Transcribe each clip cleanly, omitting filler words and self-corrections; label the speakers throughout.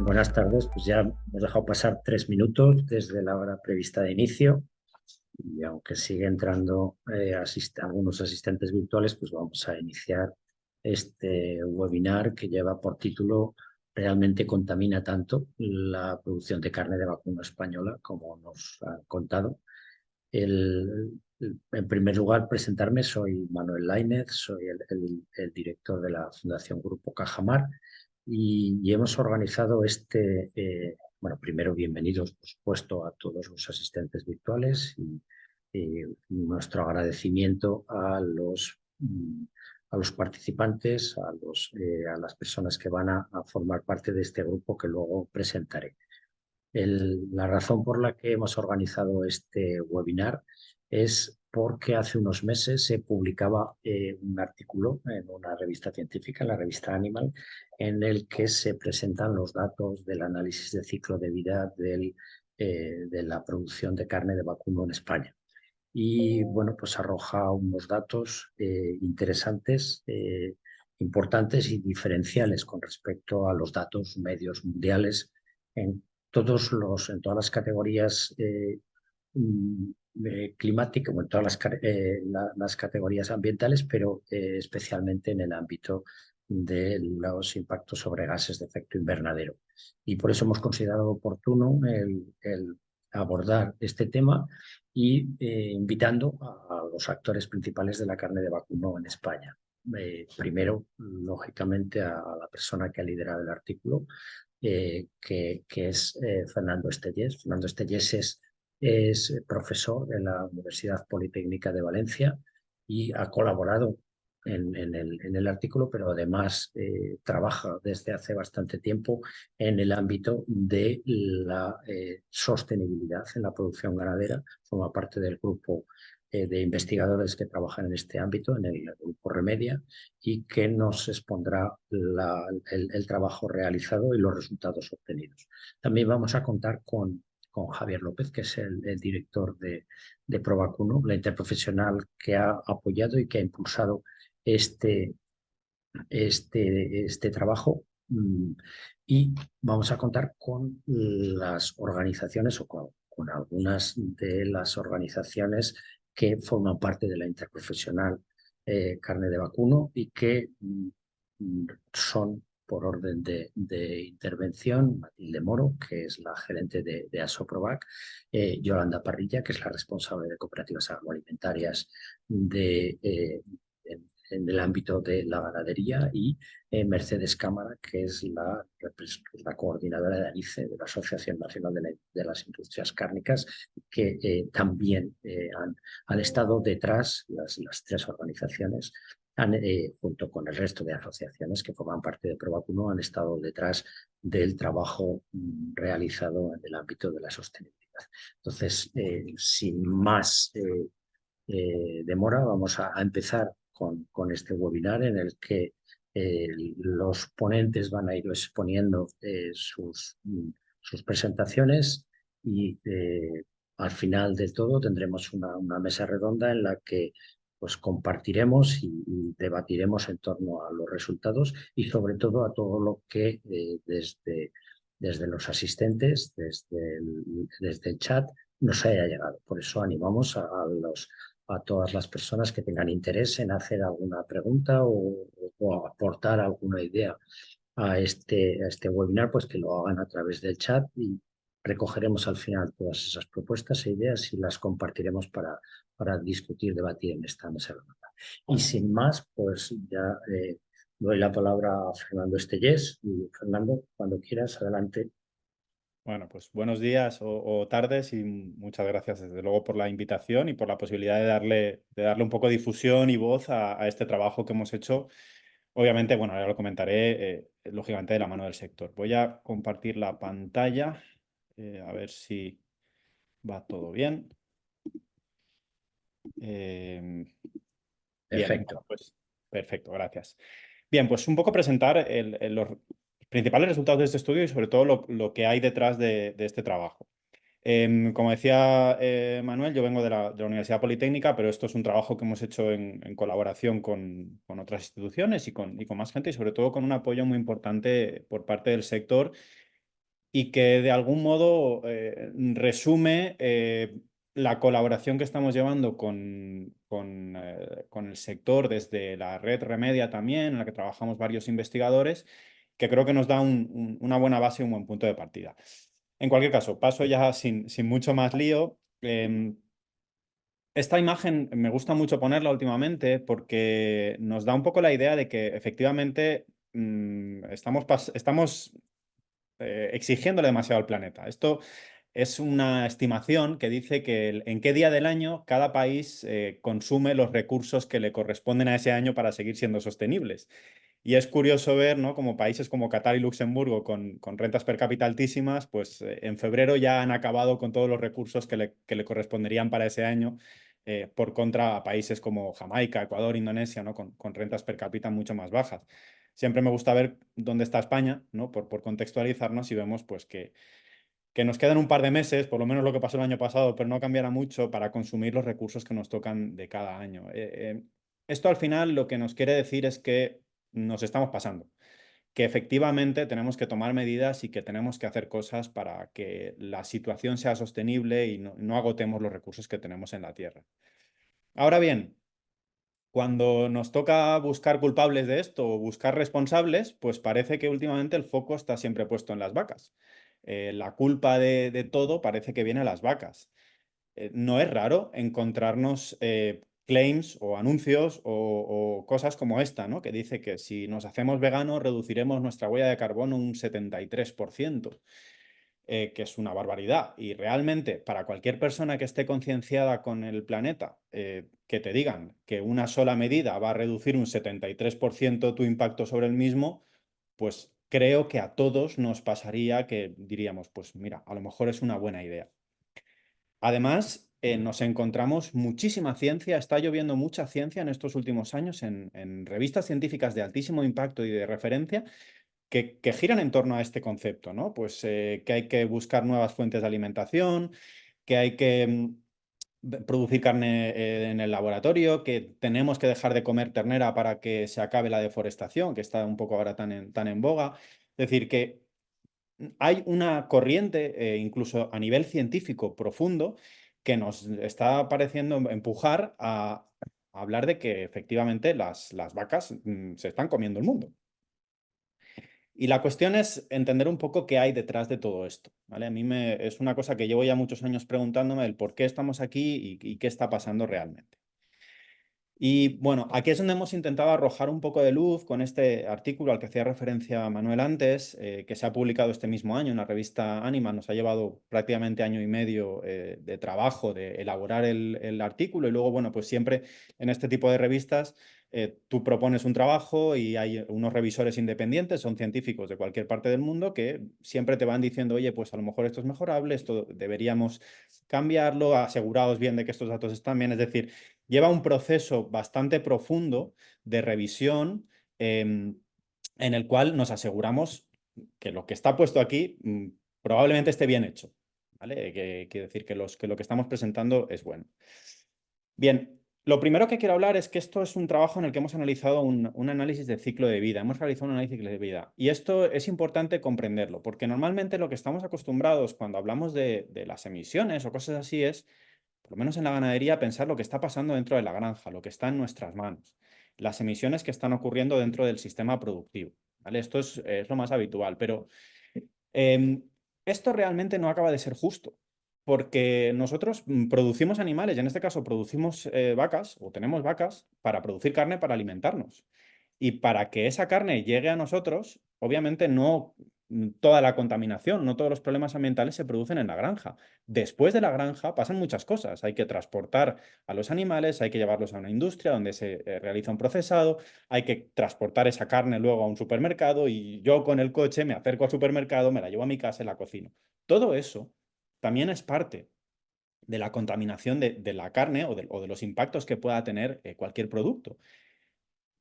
Speaker 1: Buenas tardes, pues ya hemos dejado pasar 3 minutos desde la hora prevista de inicio y aunque sigue entrando algunos asistentes virtuales, pues vamos a iniciar este webinar que lleva por título ¿Realmente contamina tanto la producción de carne de vacuno española como nos han contado? En primer lugar, presentarme, soy Manuel Lainez, soy el director de la Fundación Grupo Cajamar y hemos organizado bueno, primero bienvenidos, por supuesto, a todos los asistentes virtuales y nuestro agradecimiento a los participantes, a las personas que van a formar parte de este grupo que luego presentaré. La razón por la que hemos organizado este webinar es porque hace unos meses se publicaba un artículo en una revista científica, en la revista Animal, en el que se presentan los datos del análisis de ciclo de vida de la producción de carne de vacuno en España. Y bueno, pues arroja unos datos interesantes, importantes y diferenciales con respecto a los datos medios mundiales en en todas las categorías climáticas, o en todas las categorías ambientales, pero especialmente en el ámbito de los impactos sobre gases de efecto invernadero. Y por eso hemos considerado oportuno el abordar este tema y invitando a los actores principales de la carne de vacuno en España. Primero, lógicamente, a la persona que ha liderado el artículo, que es Fernando Estellés. Fernando Estellés es profesor de la Universidad Politécnica de Valencia y ha colaborado en el artículo, pero además trabaja desde hace bastante tiempo en el ámbito de la sostenibilidad en la producción ganadera. Forma parte del grupo de investigadores que trabajan en este ámbito, en el grupo Remedia, y que nos expondrá el trabajo realizado y los resultados obtenidos. También vamos a contar con Javier López, que es el director de Provacuno, la interprofesional que ha apoyado y que ha impulsado este, este trabajo. Y vamos a contar con las organizaciones o con algunas de las organizaciones que forman parte de la interprofesional carne de vacuno y que son por orden de intervención: Matilde Moro, que es la gerente de Asoprovac, Yolanda Parrilla, que es la responsable de cooperativas agroalimentarias en el ámbito de la ganadería, y Mercedes Cámara, que es la coordinadora de ANICE, de la Asociación Nacional de las Industrias Cárnicas, que también han estado detrás, las tres organizaciones, junto con el resto de asociaciones que forman parte de Provacuno, han estado detrás del trabajo realizado en el ámbito de la sostenibilidad. Entonces, sin más demora, vamos a empezar con este webinar en el que los ponentes van a ir exponiendo sus presentaciones y al final de todo tendremos una mesa redonda en la que pues compartiremos y debatiremos en torno a los resultados y sobre todo a todo lo que desde los asistentes, desde el chat, nos haya llegado. Por eso animamos a todas las personas que tengan interés en hacer alguna pregunta o aportar alguna idea a este webinar, pues que lo hagan a través del chat y recogeremos al final todas esas propuestas e ideas y las compartiremos para discutir, debatir en esta mesa redonda. Y sin más, pues ya doy la palabra a Fernando Estellés. Y Fernando, cuando quieras, adelante.
Speaker 2: Bueno, pues buenos días o tardes y muchas gracias desde luego por la invitación y por la posibilidad de darle un poco de difusión y voz a este trabajo que hemos hecho. Obviamente, bueno, ahora lo comentaré, lógicamente de la mano del sector. Voy a compartir la pantalla, a ver si va todo bien. Bien,
Speaker 1: Perfecto.
Speaker 2: bueno, pues perfecto, gracias. Bien, pues un poco presentar los principales resultados de este estudio y sobre todo lo que hay detrás de este trabajo. Como decía Manuel, yo vengo de la Universidad Politécnica, pero esto es un trabajo que hemos hecho en colaboración con otras instituciones y con más gente y sobre todo con un apoyo muy importante por parte del sector y que de algún modo resume la colaboración que estamos llevando con el sector desde la red Remedia también, en la que trabajamos varios investigadores, que creo que nos da una buena base y un buen punto de partida. En cualquier caso, paso ya sin mucho más lío. Esta imagen me gusta mucho ponerla últimamente porque nos da un poco la idea de que efectivamente estamos exigiéndole demasiado al planeta. Esto es una estimación que dice que en qué día del año cada país consume los recursos que le corresponden a ese año para seguir siendo sostenibles. Y es curioso ver, ¿no?, como países como Qatar y Luxemburgo, con rentas per cápita altísimas, pues en febrero ya han acabado con todos los recursos que le corresponderían para ese año, por contra a países como Jamaica, Ecuador, Indonesia, ¿no?, con rentas per cápita mucho más bajas. Siempre me gusta ver dónde está España, ¿no?, por contextualizarnos, y vemos pues que nos quedan un par de meses, por lo menos lo que pasó el año pasado, pero no cambiará mucho para consumir los recursos que nos tocan de cada año. Esto al final lo que nos quiere decir es que nos estamos pasando, que efectivamente tenemos que tomar medidas y que tenemos que hacer cosas para que la situación sea sostenible y no agotemos los recursos que tenemos en la Tierra. Ahora bien, cuando nos toca buscar culpables de esto o buscar responsables, pues parece que últimamente el foco está siempre puesto en las vacas. La culpa de todo parece que viene a las vacas. No es raro encontrarnos claims o anuncios o cosas como esta, ¿no?, que dice que si nos hacemos veganos reduciremos nuestra huella de carbono un 73%, que es una barbaridad. Y realmente, para cualquier persona que esté concienciada con el planeta, que te digan que una sola medida va a reducir un 73% tu impacto sobre el mismo, pues creo que a todos nos pasaría que diríamos, pues mira, a lo mejor es una buena idea. Además, nos encontramos muchísima ciencia, está lloviendo mucha ciencia en estos últimos años en revistas científicas de altísimo impacto y de referencia que giran en torno a este concepto, ¿no? Pues que hay que buscar nuevas fuentes de alimentación, que hay que producir carne en el laboratorio, que tenemos que dejar de comer ternera para que se acabe la deforestación, que está un poco ahora tan en boga. Es decir, que hay una corriente, incluso a nivel científico profundo, que nos está pareciendo empujar a hablar de que efectivamente las vacas se están comiendo el mundo. Y la cuestión es entender un poco qué hay detrás de todo esto, ¿vale? A mí es una cosa que llevo ya muchos años preguntándome el por qué estamos aquí y qué está pasando realmente. Y bueno, aquí es donde hemos intentado arrojar un poco de luz con este artículo al que hacía referencia Manuel antes, que se ha publicado este mismo año en la revista Anima. Nos ha llevado prácticamente año y medio de trabajo de elaborar el artículo, y luego, bueno, pues siempre en este tipo de revistas tú propones un trabajo y hay unos revisores independientes, son científicos de cualquier parte del mundo, que siempre te van diciendo, oye, pues a lo mejor esto es mejorable, esto deberíamos cambiarlo, aseguraos bien de que estos datos están bien. Es decir, lleva un proceso bastante profundo de revisión, en el cual nos aseguramos que lo que está puesto aquí probablemente esté bien hecho, ¿vale? Quiere decir que lo que estamos presentando es bueno. Bien, lo primero que quiero hablar es que esto es un trabajo en el que hemos analizado un análisis de ciclo de vida. Hemos realizado un análisis de ciclo de vida. Y esto es importante comprenderlo, porque normalmente lo que estamos acostumbrados cuando hablamos de las emisiones o cosas así es, por lo menos en la ganadería, pensar lo que está pasando dentro de la granja, lo que está en nuestras manos, las emisiones que están ocurriendo dentro del sistema productivo, ¿vale? Esto es lo más habitual, pero esto realmente no acaba de ser justo, porque nosotros producimos animales, y en este caso producimos vacas, o tenemos vacas, para producir carne para alimentarnos. Y para que esa carne llegue a nosotros, obviamente no toda la contaminación, no todos los problemas ambientales se producen en la granja. Después de la granja pasan muchas cosas. Hay que transportar a los animales, hay que llevarlos a una industria donde se realiza un procesado, hay que transportar esa carne luego a un supermercado, y yo con el coche me acerco al supermercado, me la llevo a mi casa y la cocino. Todo eso también es parte de la contaminación de la carne o de los impactos que pueda tener cualquier producto.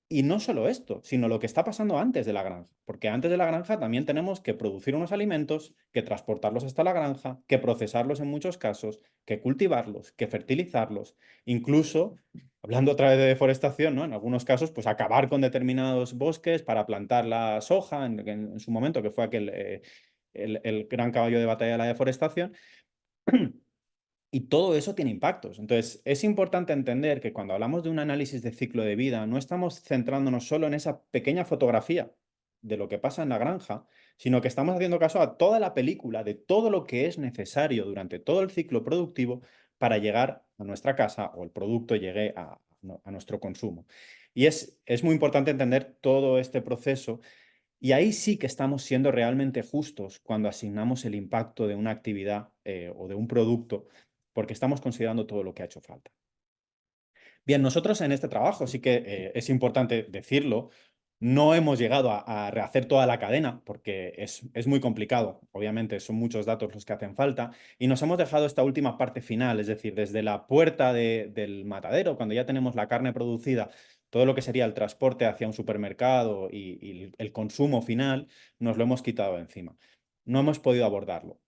Speaker 2: Y no solo esto, sino lo que está pasando antes de la granja, porque antes de la granja también tenemos que producir unos alimentos, que transportarlos hasta la granja, que procesarlos en muchos casos, que cultivarlos, que fertilizarlos, incluso, hablando otra vez de deforestación, ¿no?, en algunos casos, pues acabar con determinados bosques para plantar la soja en su momento, que fue aquel el gran caballo de batalla de la deforestación. Y todo eso tiene impactos. Entonces, es importante entender que cuando hablamos de un análisis de ciclo de vida, no estamos centrándonos solo en esa pequeña fotografía de lo que pasa en la granja, sino que estamos haciendo caso a toda la película de todo lo que es necesario durante todo el ciclo productivo para llegar a nuestra casa o el producto llegue a nuestro consumo. Y es muy importante entender todo este proceso y ahí sí que estamos siendo realmente justos cuando asignamos el impacto de una actividad o de un producto, porque estamos considerando todo lo que ha hecho falta. Bien, nosotros en este trabajo sí que es importante decirlo, no hemos llegado a rehacer toda la cadena porque es muy complicado, obviamente son muchos datos los que hacen falta y nos hemos dejado esta última parte final, es decir, desde la puerta del matadero, cuando ya tenemos la carne producida, todo lo que sería el transporte hacia un supermercado y el consumo final, nos lo hemos quitado de encima. No hemos podido abordarlo.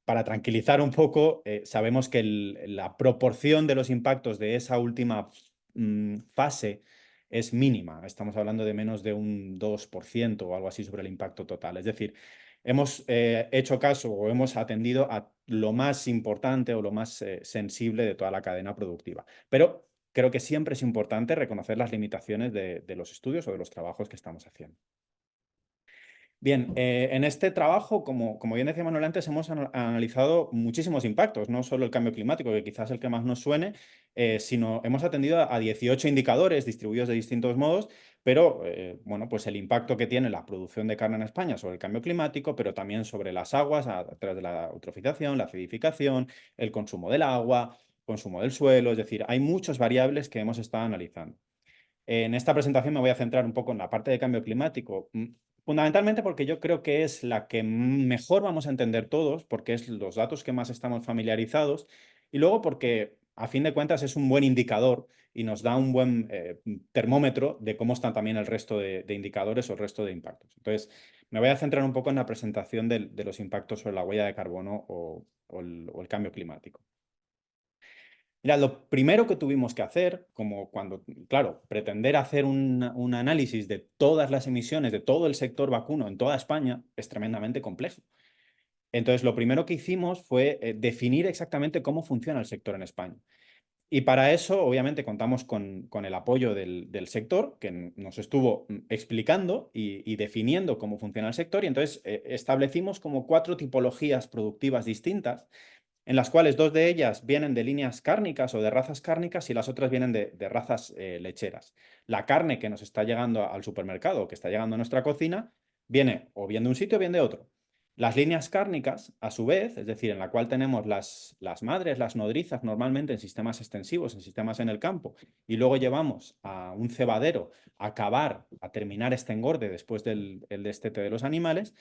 Speaker 2: Para tranquilizar un poco, sabemos que la proporción de los impactos de esa última fase es mínima. Estamos hablando de menos de un 2% o algo así sobre el impacto total. Es decir, hemos hecho caso o hemos atendido a lo más importante o lo más sensible de toda la cadena productiva. Pero creo que siempre es importante reconocer las limitaciones de los estudios o de los trabajos que estamos haciendo. Bien, en este trabajo, como bien decía Manuel antes, hemos analizado muchísimos impactos, no solo el cambio climático, que quizás es el que más nos suene, sino hemos atendido a 18 indicadores distribuidos de distintos modos, pero bueno, pues el impacto que tiene la producción de carne en España sobre el cambio climático, pero también sobre las aguas a través de la eutrofización, la acidificación, el consumo del agua, consumo del suelo, es decir, hay muchas variables que hemos estado analizando. En esta presentación me voy a centrar un poco en la parte de cambio climático, fundamentalmente porque yo creo que es la que mejor vamos a entender todos, porque es los datos que más estamos familiarizados, y luego porque a fin de cuentas es un buen indicador y nos da un buen termómetro de cómo están también el resto de indicadores o el resto de impactos. Entonces, me voy a centrar un poco en la presentación de los impactos sobre la huella de carbono o el cambio climático. Mira, lo primero que tuvimos que hacer, como cuando, claro, pretender hacer un análisis de todas las emisiones de todo el sector vacuno en toda España es tremendamente complejo. Entonces, lo primero que hicimos fue definir exactamente cómo funciona el sector en España. Y para eso, obviamente, contamos con el apoyo del sector, que nos estuvo explicando y definiendo cómo funciona el sector. Y entonces establecimos como 4 tipologías productivas distintas en las cuales 2 de ellas vienen de líneas cárnicas o de razas cárnicas y las otras vienen de razas lecheras. La carne que nos está llegando al supermercado, que está llegando a nuestra cocina, viene o bien de un sitio o bien de otro. Las líneas cárnicas, a su vez, es decir, en la cual tenemos las madres, las nodrizas, normalmente en sistemas extensivos, en sistemas en el campo, y luego llevamos a un cebadero a acabar, a terminar este engorde después del destete de los animales,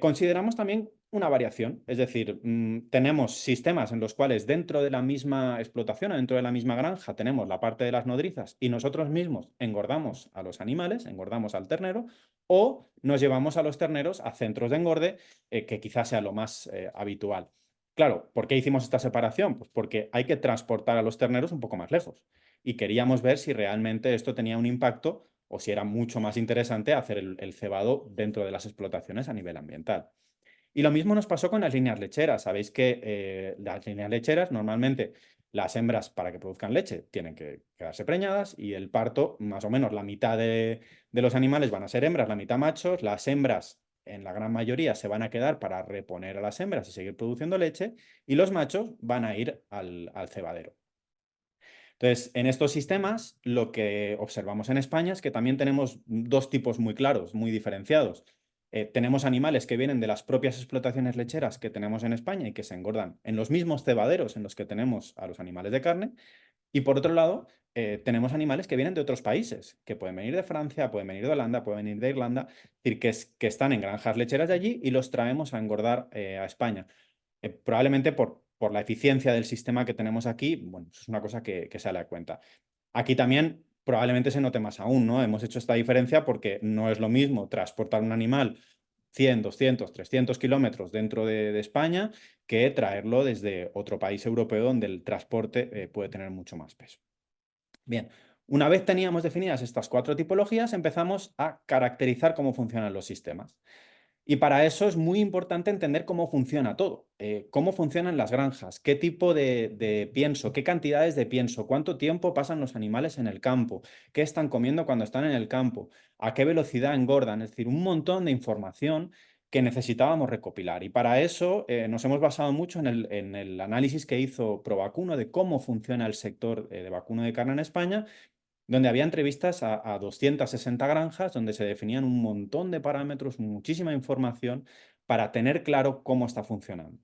Speaker 2: consideramos también una variación, es decir, tenemos sistemas en los cuales dentro de la misma explotación, dentro de la misma granja, tenemos la parte de las nodrizas y nosotros mismos engordamos a los animales, engordamos al ternero, o nos llevamos a los terneros a centros de engorde, que quizás sea lo más habitual. Claro, ¿por qué hicimos esta separación? Pues porque hay que transportar a los terneros un poco más lejos y queríamos ver si realmente esto tenía un impacto o si era mucho más interesante hacer el cebado dentro de las explotaciones a nivel ambiental. Y lo mismo nos pasó con las líneas lecheras. Sabéis que las líneas lecheras normalmente las hembras para que produzcan leche tienen que quedarse preñadas y el parto, más o menos la mitad de los animales van a ser hembras, la mitad machos. Las hembras en la gran mayoría se van a quedar para reponer a las hembras y seguir produciendo leche y los machos van a ir al cebadero. Entonces, en estos sistemas, lo que observamos en España es que también tenemos 2 tipos muy claros, muy diferenciados. Tenemos animales que vienen de las propias explotaciones lecheras que tenemos en España y que se engordan en los mismos cebaderos en los que tenemos a los animales de carne. Y por otro lado, tenemos animales que vienen de otros países, que pueden venir de Francia, pueden venir de Holanda, pueden venir de Irlanda, es decir, que están en granjas lecheras de allí y los traemos a engordar a España. Probablemente por la eficiencia del sistema que tenemos aquí, bueno, eso es una cosa que sale a cuenta. Aquí también probablemente se note más aún, ¿no? Hemos hecho esta diferencia porque no es lo mismo transportar un animal 100, 200, 300 kilómetros dentro de España que traerlo desde otro país europeo donde el transporte puede tener mucho más peso. Bien, una vez teníamos definidas estas 4 tipologías, empezamos a caracterizar cómo funcionan los sistemas. Y para eso es muy importante entender cómo funciona todo, cómo funcionan las granjas, qué tipo de pienso, qué cantidades de pienso, cuánto tiempo pasan los animales en el campo, qué están comiendo cuando están en el campo, a qué velocidad engordan, es decir, un montón de información que necesitábamos recopilar. Y para eso nos hemos basado mucho en el análisis que hizo Provacuno de cómo funciona el sector de vacuno de carne en España, donde había entrevistas a 260 granjas, donde se definían un montón de parámetros, muchísima información para tener claro cómo está funcionando.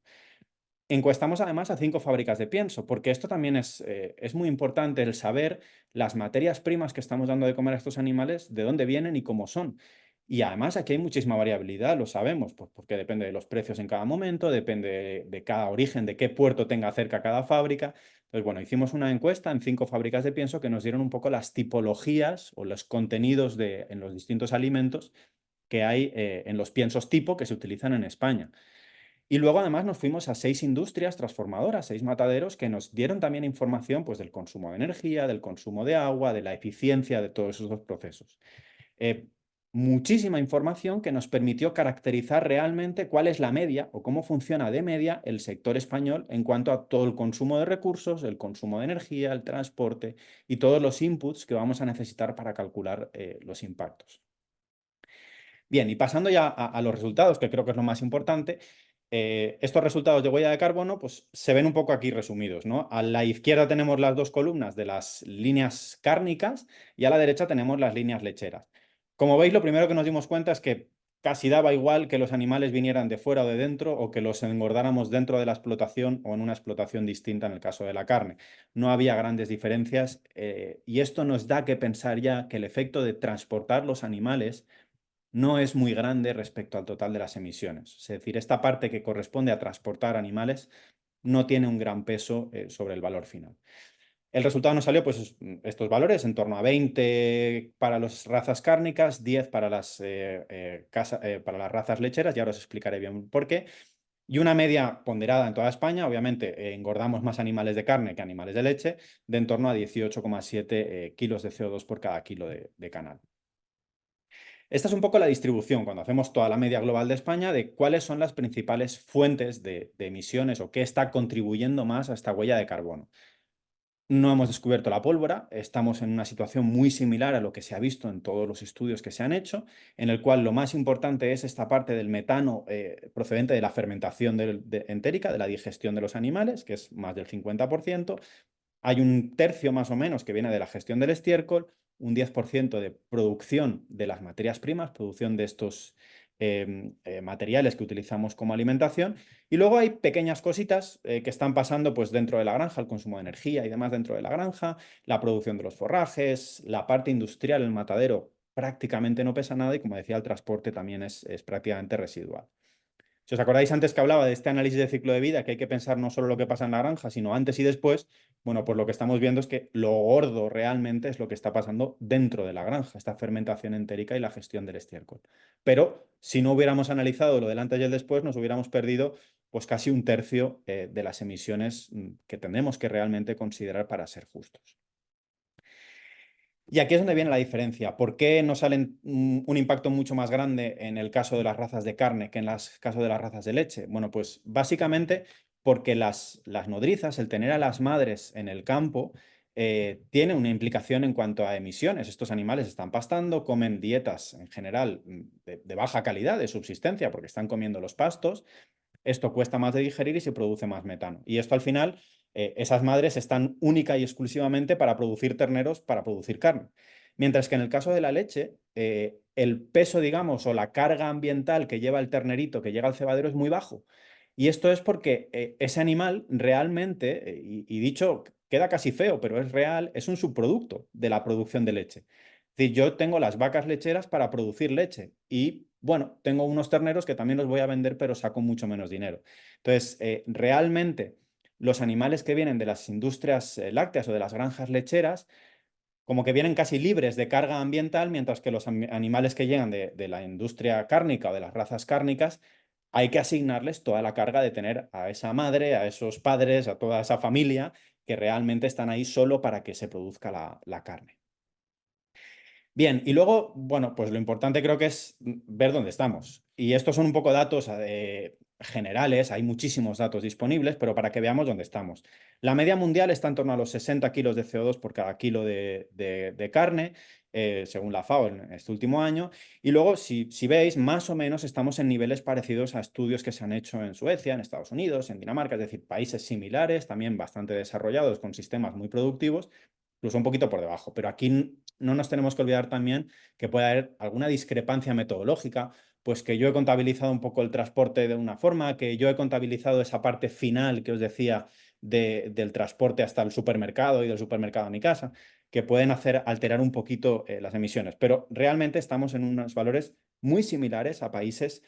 Speaker 2: Encuestamos además a 5 fábricas de pienso, porque esto también es muy importante el saber las materias primas que estamos dando de comer a estos animales, de dónde vienen y cómo son. Y además aquí hay muchísima variabilidad, lo sabemos, pues porque depende de los precios en cada momento, depende de cada origen, de qué puerto tenga cerca cada fábrica. Entonces, bueno, hicimos una encuesta en 5 fábricas de pienso que nos dieron un poco las tipologías o los contenidos en los distintos alimentos que hay en los piensos tipo que se utilizan en España. Y luego además nos fuimos a 6 industrias transformadoras, 6 mataderos que nos dieron también información pues, del consumo de energía, del consumo de agua, de la eficiencia de todos esos procesos. Eh, Muchísima información que nos permitió caracterizar realmente cuál es la media o cómo funciona de media el sector español en cuanto a todo el consumo de recursos, el consumo de energía, el transporte y todos los inputs que vamos a necesitar para calcular los impactos. Bien, y pasando ya a los resultados, que creo que es lo más importante, estos resultados de huella de carbono pues, se ven un poco aquí resumidos, ¿no? A la izquierda tenemos las 2 columnas de las líneas cárnicas y a la derecha tenemos las líneas lecheras. Como veis, lo primero que nos dimos cuenta es que casi daba igual que los animales vinieran de fuera o de dentro o que los engordáramos dentro de la explotación o en una explotación distinta en el caso de la carne. No había grandes diferencias y esto nos da que pensar ya que el efecto de transportar los animales no es muy grande respecto al total de las emisiones. Es decir, esta parte que corresponde a transportar animales no tiene un gran peso sobre el valor final. El resultado nos salió pues estos valores, en torno a 20 para las razas cárnicas, 10 para para las razas lecheras, y ahora os explicaré bien por qué. Y una media ponderada en toda España, obviamente engordamos más animales de carne que animales de leche, de en torno a 18,7 kilos de CO2 por cada kilo de canal. Esta es un poco la distribución, cuando hacemos toda la media global de España, de cuáles son las principales fuentes de emisiones o qué está contribuyendo más a esta huella de carbono. No hemos descubierto la pólvora, estamos en una situación muy similar a lo que se ha visto en todos los estudios que se han hecho, en el cual lo más importante es esta parte del metano procedente de la fermentación entérica, de la digestión de los animales, que es más del 50%. Hay un tercio más o menos que viene de la gestión del estiércol, un 10% de producción de las materias primas, producción de estos materiales que utilizamos como alimentación. Y luego hay pequeñas cositas que están pasando pues, dentro de la granja, el consumo de energía y demás dentro de la granja, la producción de los forrajes, la parte industrial, el matadero prácticamente no pesa nada y como decía, el transporte también es prácticamente residual. Si os acordáis antes que hablaba de este análisis de ciclo de vida, que hay que pensar no solo lo que pasa en la granja, sino antes y después, bueno, pues lo que estamos viendo es que lo gordo realmente es lo que está pasando dentro de la granja, esta fermentación entérica y la gestión del estiércol. Pero si no hubiéramos analizado lo del antes y el después, nos hubiéramos perdido pues casi un tercio de las emisiones que tenemos que realmente considerar para ser justos. Y aquí es donde viene la diferencia. ¿Por qué no salen un impacto mucho más grande en el caso de las razas de carne que en el caso de las razas de leche? Bueno, pues básicamente porque las nodrizas, el tener a las madres en el campo, tiene una implicación en cuanto a emisiones. Estos animales están pastando, comen dietas en general de baja calidad, de subsistencia, porque están comiendo los pastos. Esto cuesta más de digerir y se produce más metano. Y esto al final, esas madres están única y exclusivamente para producir terneros, para producir carne. Mientras que en el caso de la leche, el peso, digamos, o la carga ambiental que lleva el ternerito que llega al cebadero es muy bajo. Y esto es porque ese animal realmente, y dicho, queda casi feo, pero es real, es un subproducto de la producción de leche. Es decir, yo tengo las vacas lecheras para producir leche y bueno, tengo unos terneros que también los voy a vender, pero saco mucho menos dinero. Entonces, realmente los animales que vienen de las industrias lácteas o de las granjas lecheras, como que vienen casi libres de carga ambiental, mientras que los animales que llegan de la industria cárnica o de las razas cárnicas, hay que asignarles toda la carga de tener a esa madre, a esos padres, a toda esa familia que realmente están ahí solo para que se produzca la carne. Bien, y luego, bueno, pues lo importante creo que es ver dónde estamos. Y estos son un poco datos generales, hay muchísimos datos disponibles, pero para que veamos dónde estamos. La media mundial está en torno a los 60 kilos de CO2 por cada kilo de carne, según la FAO en este último año. Y luego, si veis, más o menos estamos en niveles parecidos a estudios que se han hecho en Suecia, en Estados Unidos, en Dinamarca, es decir, países similares, también bastante desarrollados, con sistemas muy productivos, incluso un poquito por debajo. Pero aquí no nos tenemos que olvidar también que puede haber alguna discrepancia metodológica, pues que yo he contabilizado un poco el transporte de una forma, que yo he contabilizado esa parte final que os decía del transporte hasta el supermercado y del supermercado a mi casa, que pueden hacer alterar un poquito las emisiones. Pero realmente estamos en unos valores muy similares a países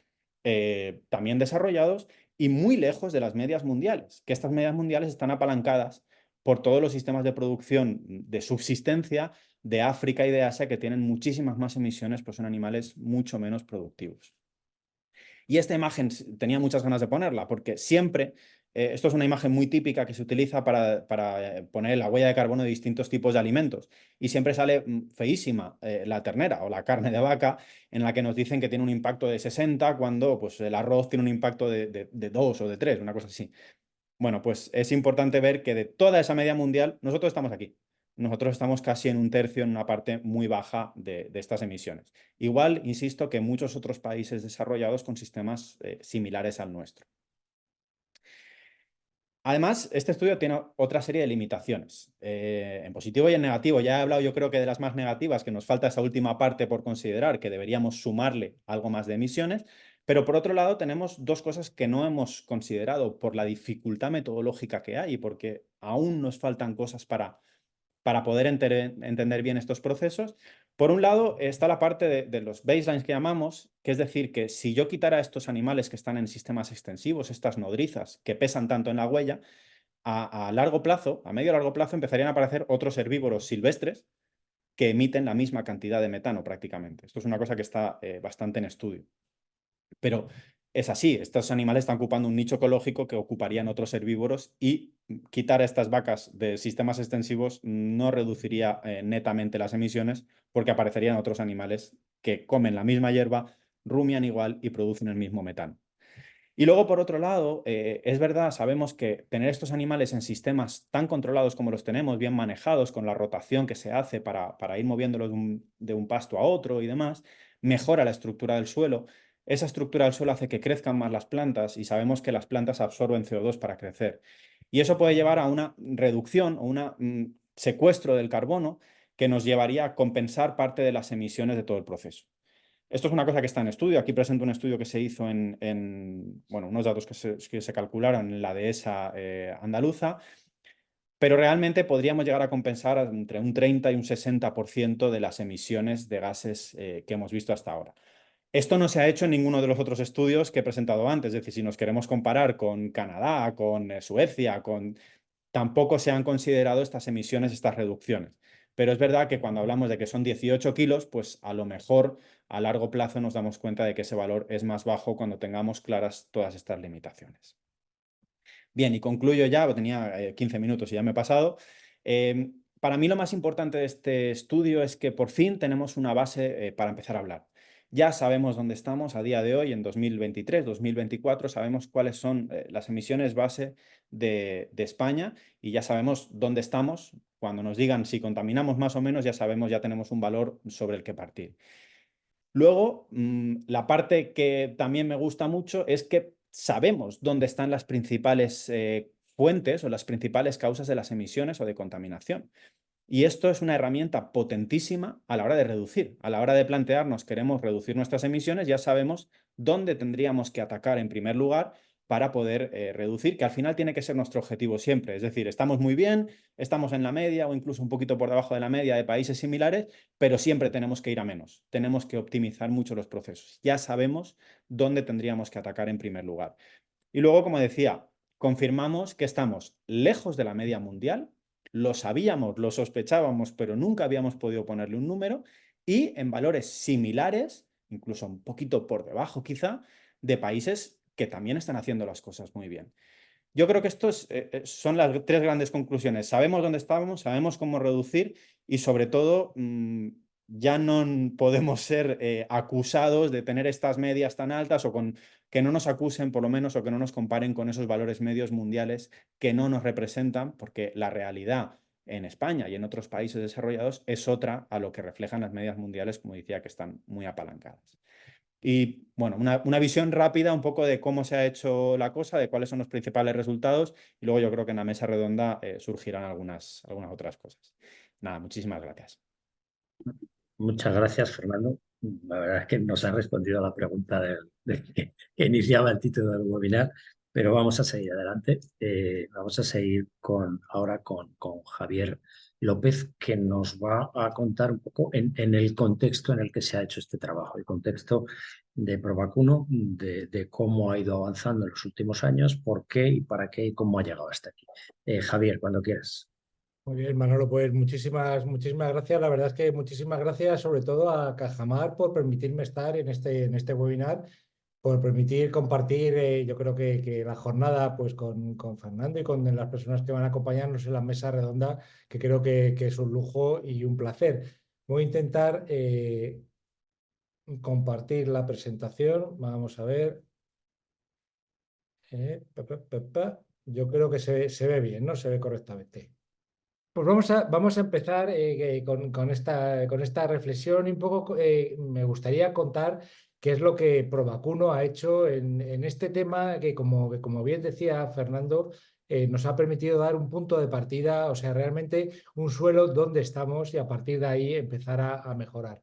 Speaker 2: también desarrollados y muy lejos de las medias mundiales, que estas medias mundiales están apalancadas por todos los sistemas de producción de subsistencia de África y de Asia, que tienen muchísimas más emisiones, pues son animales mucho menos productivos. Y esta imagen tenía muchas ganas de ponerla, porque siempre, esto es una imagen muy típica que se utiliza para poner la huella de carbono de distintos tipos de alimentos. Y siempre sale feísima la ternera o la carne de vaca, en la que nos dicen que tiene un impacto de 60, cuando pues, el arroz tiene un impacto de 2 o de 3, una cosa así. Bueno, pues es importante ver que de toda esa media mundial, nosotros estamos aquí. Nosotros estamos casi en un tercio, en una parte muy baja de estas emisiones. Igual, insisto, que muchos otros países desarrollados con sistemas similares al nuestro. Además, este estudio tiene otra serie de limitaciones, en positivo y en negativo. Ya he hablado, yo creo que de las más negativas, que nos falta esa última parte por considerar, que deberíamos sumarle algo más de emisiones, pero por otro lado tenemos dos cosas que no hemos considerado por la dificultad metodológica que hay y porque aún nos faltan cosas para poder entender bien estos procesos. Por un lado está la parte de los baselines que llamamos, que es decir, que si yo quitara estos animales que están en sistemas extensivos, estas nodrizas que pesan tanto en la huella, a largo plazo, a medio largo plazo, empezarían a aparecer otros herbívoros silvestres que emiten la misma cantidad de metano prácticamente. Esto es una cosa que está bastante en estudio. Pero es así, estos animales están ocupando un nicho ecológico que ocuparían otros herbívoros y quitar a estas vacas de sistemas extensivos no reduciría netamente las emisiones porque aparecerían otros animales que comen la misma hierba, rumian igual y producen el mismo metano. Y luego, por otro lado, es verdad, sabemos que tener estos animales en sistemas tan controlados como los tenemos, bien manejados, con la rotación que se hace para ir moviéndolos de un pasto a otro y demás, mejora la estructura del suelo. Esa estructura del suelo hace que crezcan más las plantas y sabemos que las plantas absorben CO2 para crecer. Y eso puede llevar a una reducción o un secuestro del carbono que nos llevaría a compensar parte de las emisiones de todo el proceso. Esto es una cosa que está en estudio. Aquí presento un estudio que se hizo bueno, unos datos que se calcularon en la dehesa andaluza, pero realmente podríamos llegar a compensar entre un 30 y un 60% de las emisiones de gases que hemos visto hasta ahora. Esto no se ha hecho en ninguno de los otros estudios que he presentado antes. Es decir, si nos queremos comparar con Canadá, con Suecia, tampoco se han considerado estas emisiones, estas reducciones. Pero es verdad que cuando hablamos de que son 18 kilos, pues a lo mejor a largo plazo nos damos cuenta de que ese valor es más bajo cuando tengamos claras todas estas limitaciones. Bien, y concluyo ya, tenía 15 minutos y ya me he pasado. Para mí lo más importante de este estudio es que por fin tenemos una base para empezar a hablar. Ya sabemos dónde estamos a día de hoy, en 2023, 2024, sabemos cuáles son las emisiones base de España y ya sabemos dónde estamos. Cuando nos digan si contaminamos más o menos, ya sabemos, ya tenemos un valor sobre el que partir. Luego, la parte que también me gusta mucho es que sabemos dónde están las principales fuentes o las principales causas de las emisiones o de contaminación. Y esto es una herramienta potentísima a la hora de reducir. A la hora de plantearnos, queremos reducir nuestras emisiones, ya sabemos dónde tendríamos que atacar en primer lugar para poder reducir, que al final tiene que ser nuestro objetivo siempre. Es decir, estamos muy bien, estamos en la media o incluso un poquito por debajo de la media de países similares, pero siempre tenemos que ir a menos. Tenemos que optimizar mucho los procesos. Ya sabemos dónde tendríamos que atacar en primer lugar. Y luego, como decía, confirmamos que estamos lejos de la media mundial, lo sabíamos, lo sospechábamos, pero nunca habíamos podido ponerle un número, y en valores similares, incluso un poquito por debajo quizá, de países que también están haciendo las cosas muy bien. Yo creo que estos son las tres grandes conclusiones. Sabemos dónde estamos, sabemos cómo reducir y sobre todo ya no podemos ser acusados de tener estas medias tan altas o con que no nos acusen por lo menos o que no nos comparen con esos valores medios mundiales que no nos representan, porque la realidad en España y en otros países desarrollados es otra a lo que reflejan las medias mundiales, como decía, que están muy apalancadas. Y bueno, una visión rápida un poco de cómo se ha hecho la cosa, de cuáles son los principales resultados y luego yo creo que en la mesa redonda surgirán algunas otras cosas. Nada, muchísimas gracias.
Speaker 1: Muchas gracias, Fernando. La verdad es que nos ha respondido a la pregunta que iniciaba el título del webinar, pero vamos a seguir adelante. Vamos a seguir ahora con Javier López, que nos va a contar un poco en el contexto en el que se ha hecho este trabajo, el contexto de Provacuno, de cómo ha ido avanzando en los últimos años, por qué y para qué y cómo ha llegado hasta aquí. Javier, cuando quieras.
Speaker 3: Muy bien, Manolo, pues muchísimas gracias. La verdad es que muchísimas gracias sobre todo a Cajamar por permitirme estar en este webinar, por permitir compartir, yo creo que la jornada pues con Fernando y con las personas que van a acompañarnos en la mesa redonda, que creo que es un lujo y un placer. Voy a intentar compartir la presentación. Vamos a ver. Yo creo que se ve bien, ¿no? Se ve correctamente. Pues vamos a empezar con esta reflexión y un poco me gustaría contar qué es lo que Provacuno ha hecho en este tema que como bien decía Fernando, nos ha permitido dar un punto de partida, o sea, realmente un suelo donde estamos y a partir de ahí empezar a mejorar.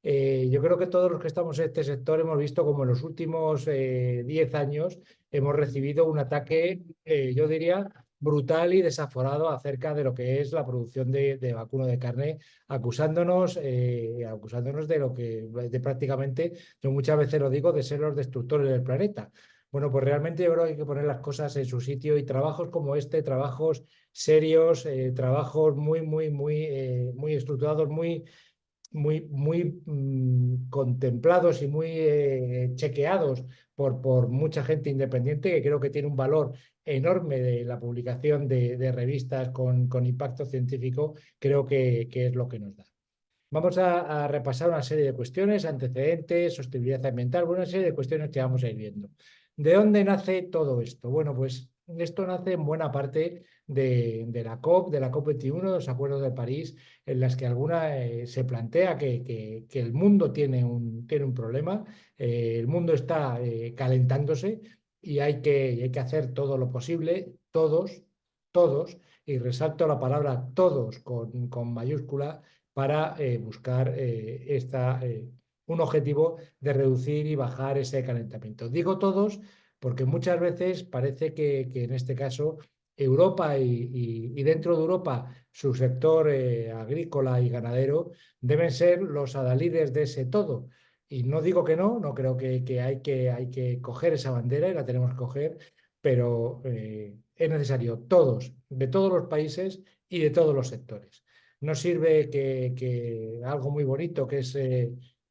Speaker 3: Yo creo que todos los que estamos en este sector hemos visto como en los últimos 10 años hemos recibido un ataque, yo diría brutal y desaforado acerca de lo que es la producción de vacuno de carne, acusándonos de lo que de prácticamente, yo muchas veces lo digo, de ser los destructores del planeta. Bueno, pues realmente yo creo que hay que poner las cosas en su sitio y trabajos como este, trabajos serios, trabajos muy estructurados, muy contemplados y muy chequeados por mucha gente independiente, que creo que tiene un valor enorme de la publicación de revistas con impacto científico, creo que es lo que nos da. Vamos a repasar una serie de cuestiones, antecedentes, sostenibilidad ambiental, una serie de cuestiones que vamos a ir viendo. ¿De dónde nace todo esto? Bueno, pues esto nace en buena parte de la COP, de la COP21, de los Acuerdos de París, en las que alguna se plantea que el mundo tiene un problema, el mundo está calentándose y hay que hacer todo lo posible, todos, y resalto la palabra todos con mayúscula, para buscar un objetivo de reducir y bajar ese calentamiento. Digo todos porque muchas veces parece que en este caso Europa y dentro de Europa su sector agrícola y ganadero deben ser los adalides de ese todo. Y no digo que no creo que hay que coger esa bandera y la tenemos que coger, pero es necesario todos, de todos los países y de todos los sectores. No sirve que algo muy bonito que es,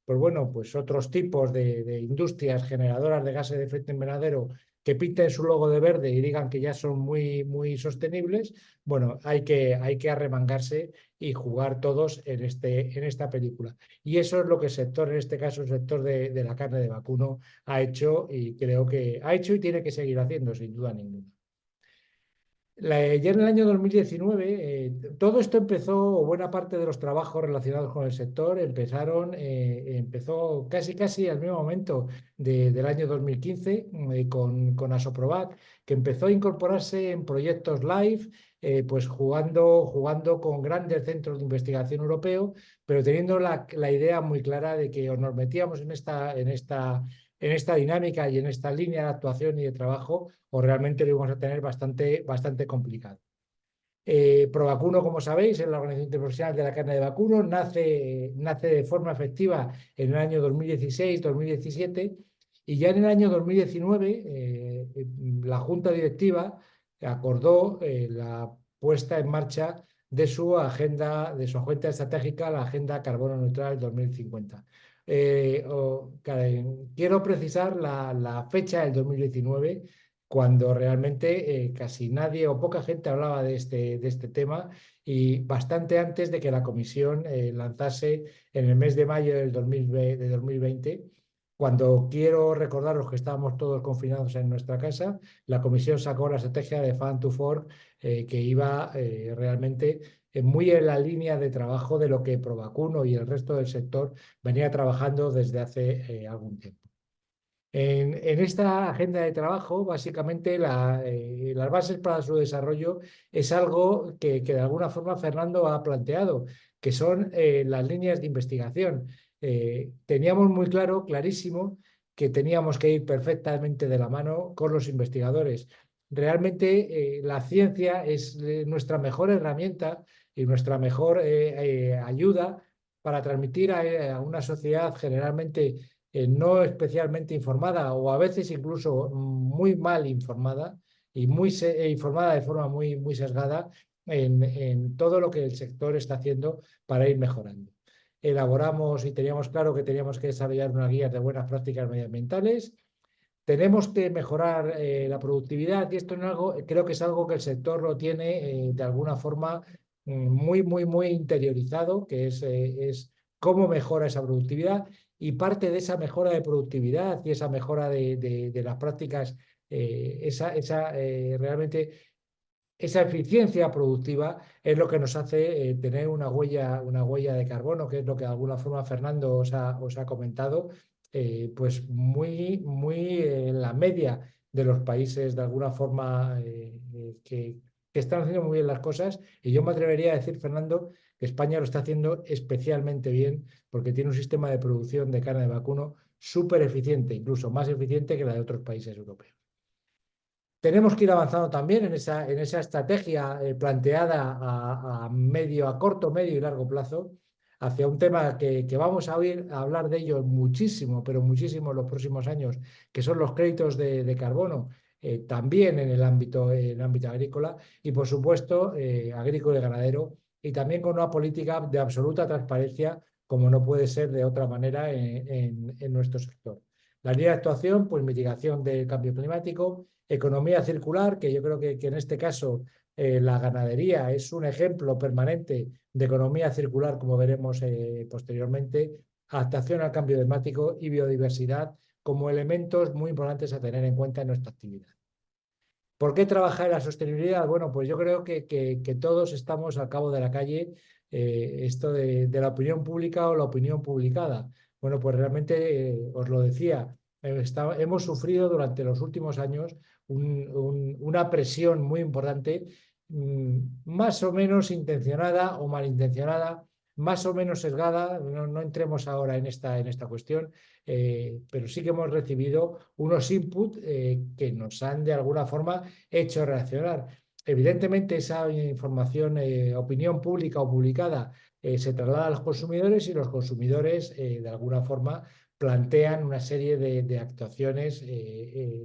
Speaker 3: pues bueno, pues otros tipos de industrias generadoras de gases de efecto invernadero que pinten su logo de verde y digan que ya son muy sostenibles. Bueno, hay que arremangarse y jugar todos en esta película. Y eso es lo que el sector, en este caso el sector de la carne de vacuno, ha hecho y creo que ha hecho y tiene que seguir haciendo, sin duda ninguna. Ya en el año 2019, todo esto empezó, o buena parte de los trabajos relacionados con el sector empezó casi al mismo momento del año 2015 con Asoprovac, que empezó a incorporarse en proyectos live, pues jugando con grandes centros de investigación europeos, pero teniendo la idea muy clara de que o nos metíamos en esta dinámica y en esta línea de actuación y de trabajo, o realmente lo íbamos a tener bastante complicado. Provacuno, como sabéis, es la Organización Internacional de la Carne de Vacuno, nace de forma efectiva en el año 2016-2017 y ya en el año 2019 la Junta Directiva acordó la puesta en marcha de su agenda estratégica, la Agenda Carbono Neutral 2050. Quiero precisar la fecha del 2019, cuando realmente casi nadie o poca gente hablaba de este tema, y bastante antes de que la Comisión lanzase en el mes de mayo del 2020. Cuando quiero recordaros que estábamos todos confinados en nuestra casa, la Comisión sacó la estrategia de Farm to Fork, que iba realmente muy en la línea de trabajo de lo que Provacuno y el resto del sector venía trabajando desde hace algún tiempo. En esta agenda de trabajo, básicamente las bases para su desarrollo es algo que de alguna forma Fernando ha planteado, que son las líneas de investigación. Teníamos muy claro, clarísimo, que teníamos que ir perfectamente de la mano con los investigadores. Realmente la ciencia es nuestra mejor herramienta y nuestra mejor ayuda para transmitir a una sociedad generalmente no especialmente informada, o a veces incluso muy mal informada, y informada de forma muy sesgada en todo lo que el sector está haciendo para ir mejorando. Elaboramos y teníamos claro que teníamos que desarrollar una guía de buenas prácticas medioambientales. Tenemos que mejorar la productividad, y esto es algo, creo que es algo que el sector lo tiene de alguna forma muy interiorizado, que es cómo mejora esa productividad, y parte de esa mejora de productividad y esa mejora de las prácticas, realmente esa eficiencia productiva es lo que nos hace tener una huella de carbono, que es lo que de alguna forma Fernando os ha comentado, pues muy en la media de los países de alguna forma que están haciendo muy bien las cosas. Y yo me atrevería a decir, Fernando, que España lo está haciendo especialmente bien, porque tiene un sistema de producción de carne de vacuno súper eficiente, incluso más eficiente que la de otros países europeos. Tenemos que ir avanzando también en esa estrategia planteada a corto, medio y largo plazo, hacia un tema que vamos a hablar de ello muchísimo, pero muchísimo en los próximos años, que son los créditos de carbono, también en el ámbito agrícola, y por supuesto agrícola y ganadero, y también con una política de absoluta transparencia, como no puede ser de otra manera en nuestro sector. La línea de actuación, pues mitigación del cambio climático, economía circular, que yo creo que en este caso la ganadería es un ejemplo permanente de economía circular, como veremos posteriormente, adaptación al cambio climático y biodiversidad como elementos muy importantes a tener en cuenta en nuestra actividad. ¿Por qué trabajar en la sostenibilidad? Bueno, pues yo creo que todos estamos al cabo de la calle, esto de la opinión pública o la opinión publicada. Bueno, pues realmente os lo decía, hemos sufrido durante los últimos años una presión muy importante, más o menos intencionada o malintencionada, más o menos sesgada. No entremos ahora en esta cuestión, pero sí que hemos recibido unos inputs que nos han de alguna forma hecho reaccionar. Evidentemente esa información, opinión pública o publicada, se traslada a los consumidores, y los consumidores de alguna forma plantean una serie de actuaciones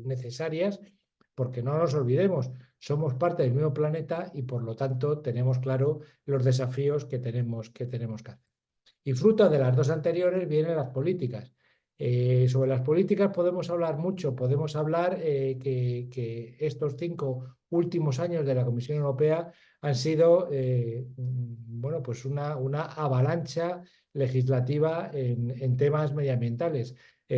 Speaker 3: necesarias, porque no nos olvidemos, somos parte del mismo planeta y por lo tanto tenemos claro los desafíos que tenemos que hacer. Y fruto de las dos anteriores vienen las políticas. Sobre las políticas podemos hablar mucho, podemos hablar que estos 5 últimos años de la Comisión Europea han sido bueno, pues una avalancha legislativa en temas medioambientales.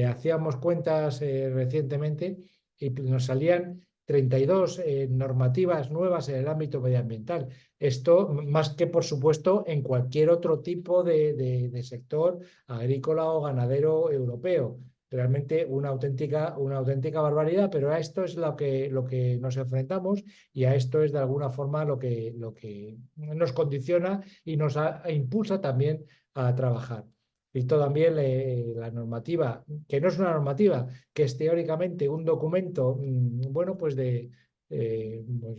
Speaker 3: Hacíamos cuentas recientemente y nos salían 32 normativas nuevas en el ámbito medioambiental. Esto más que, por supuesto, en cualquier otro tipo de sector agrícola o ganadero europeo. Realmente una auténtica barbaridad, pero a esto es lo que nos enfrentamos, y a esto es de alguna forma lo que nos condiciona y nos impulsa también a trabajar. Visto también la normativa, que no es una normativa, que es teóricamente un documento, bueno, pues pues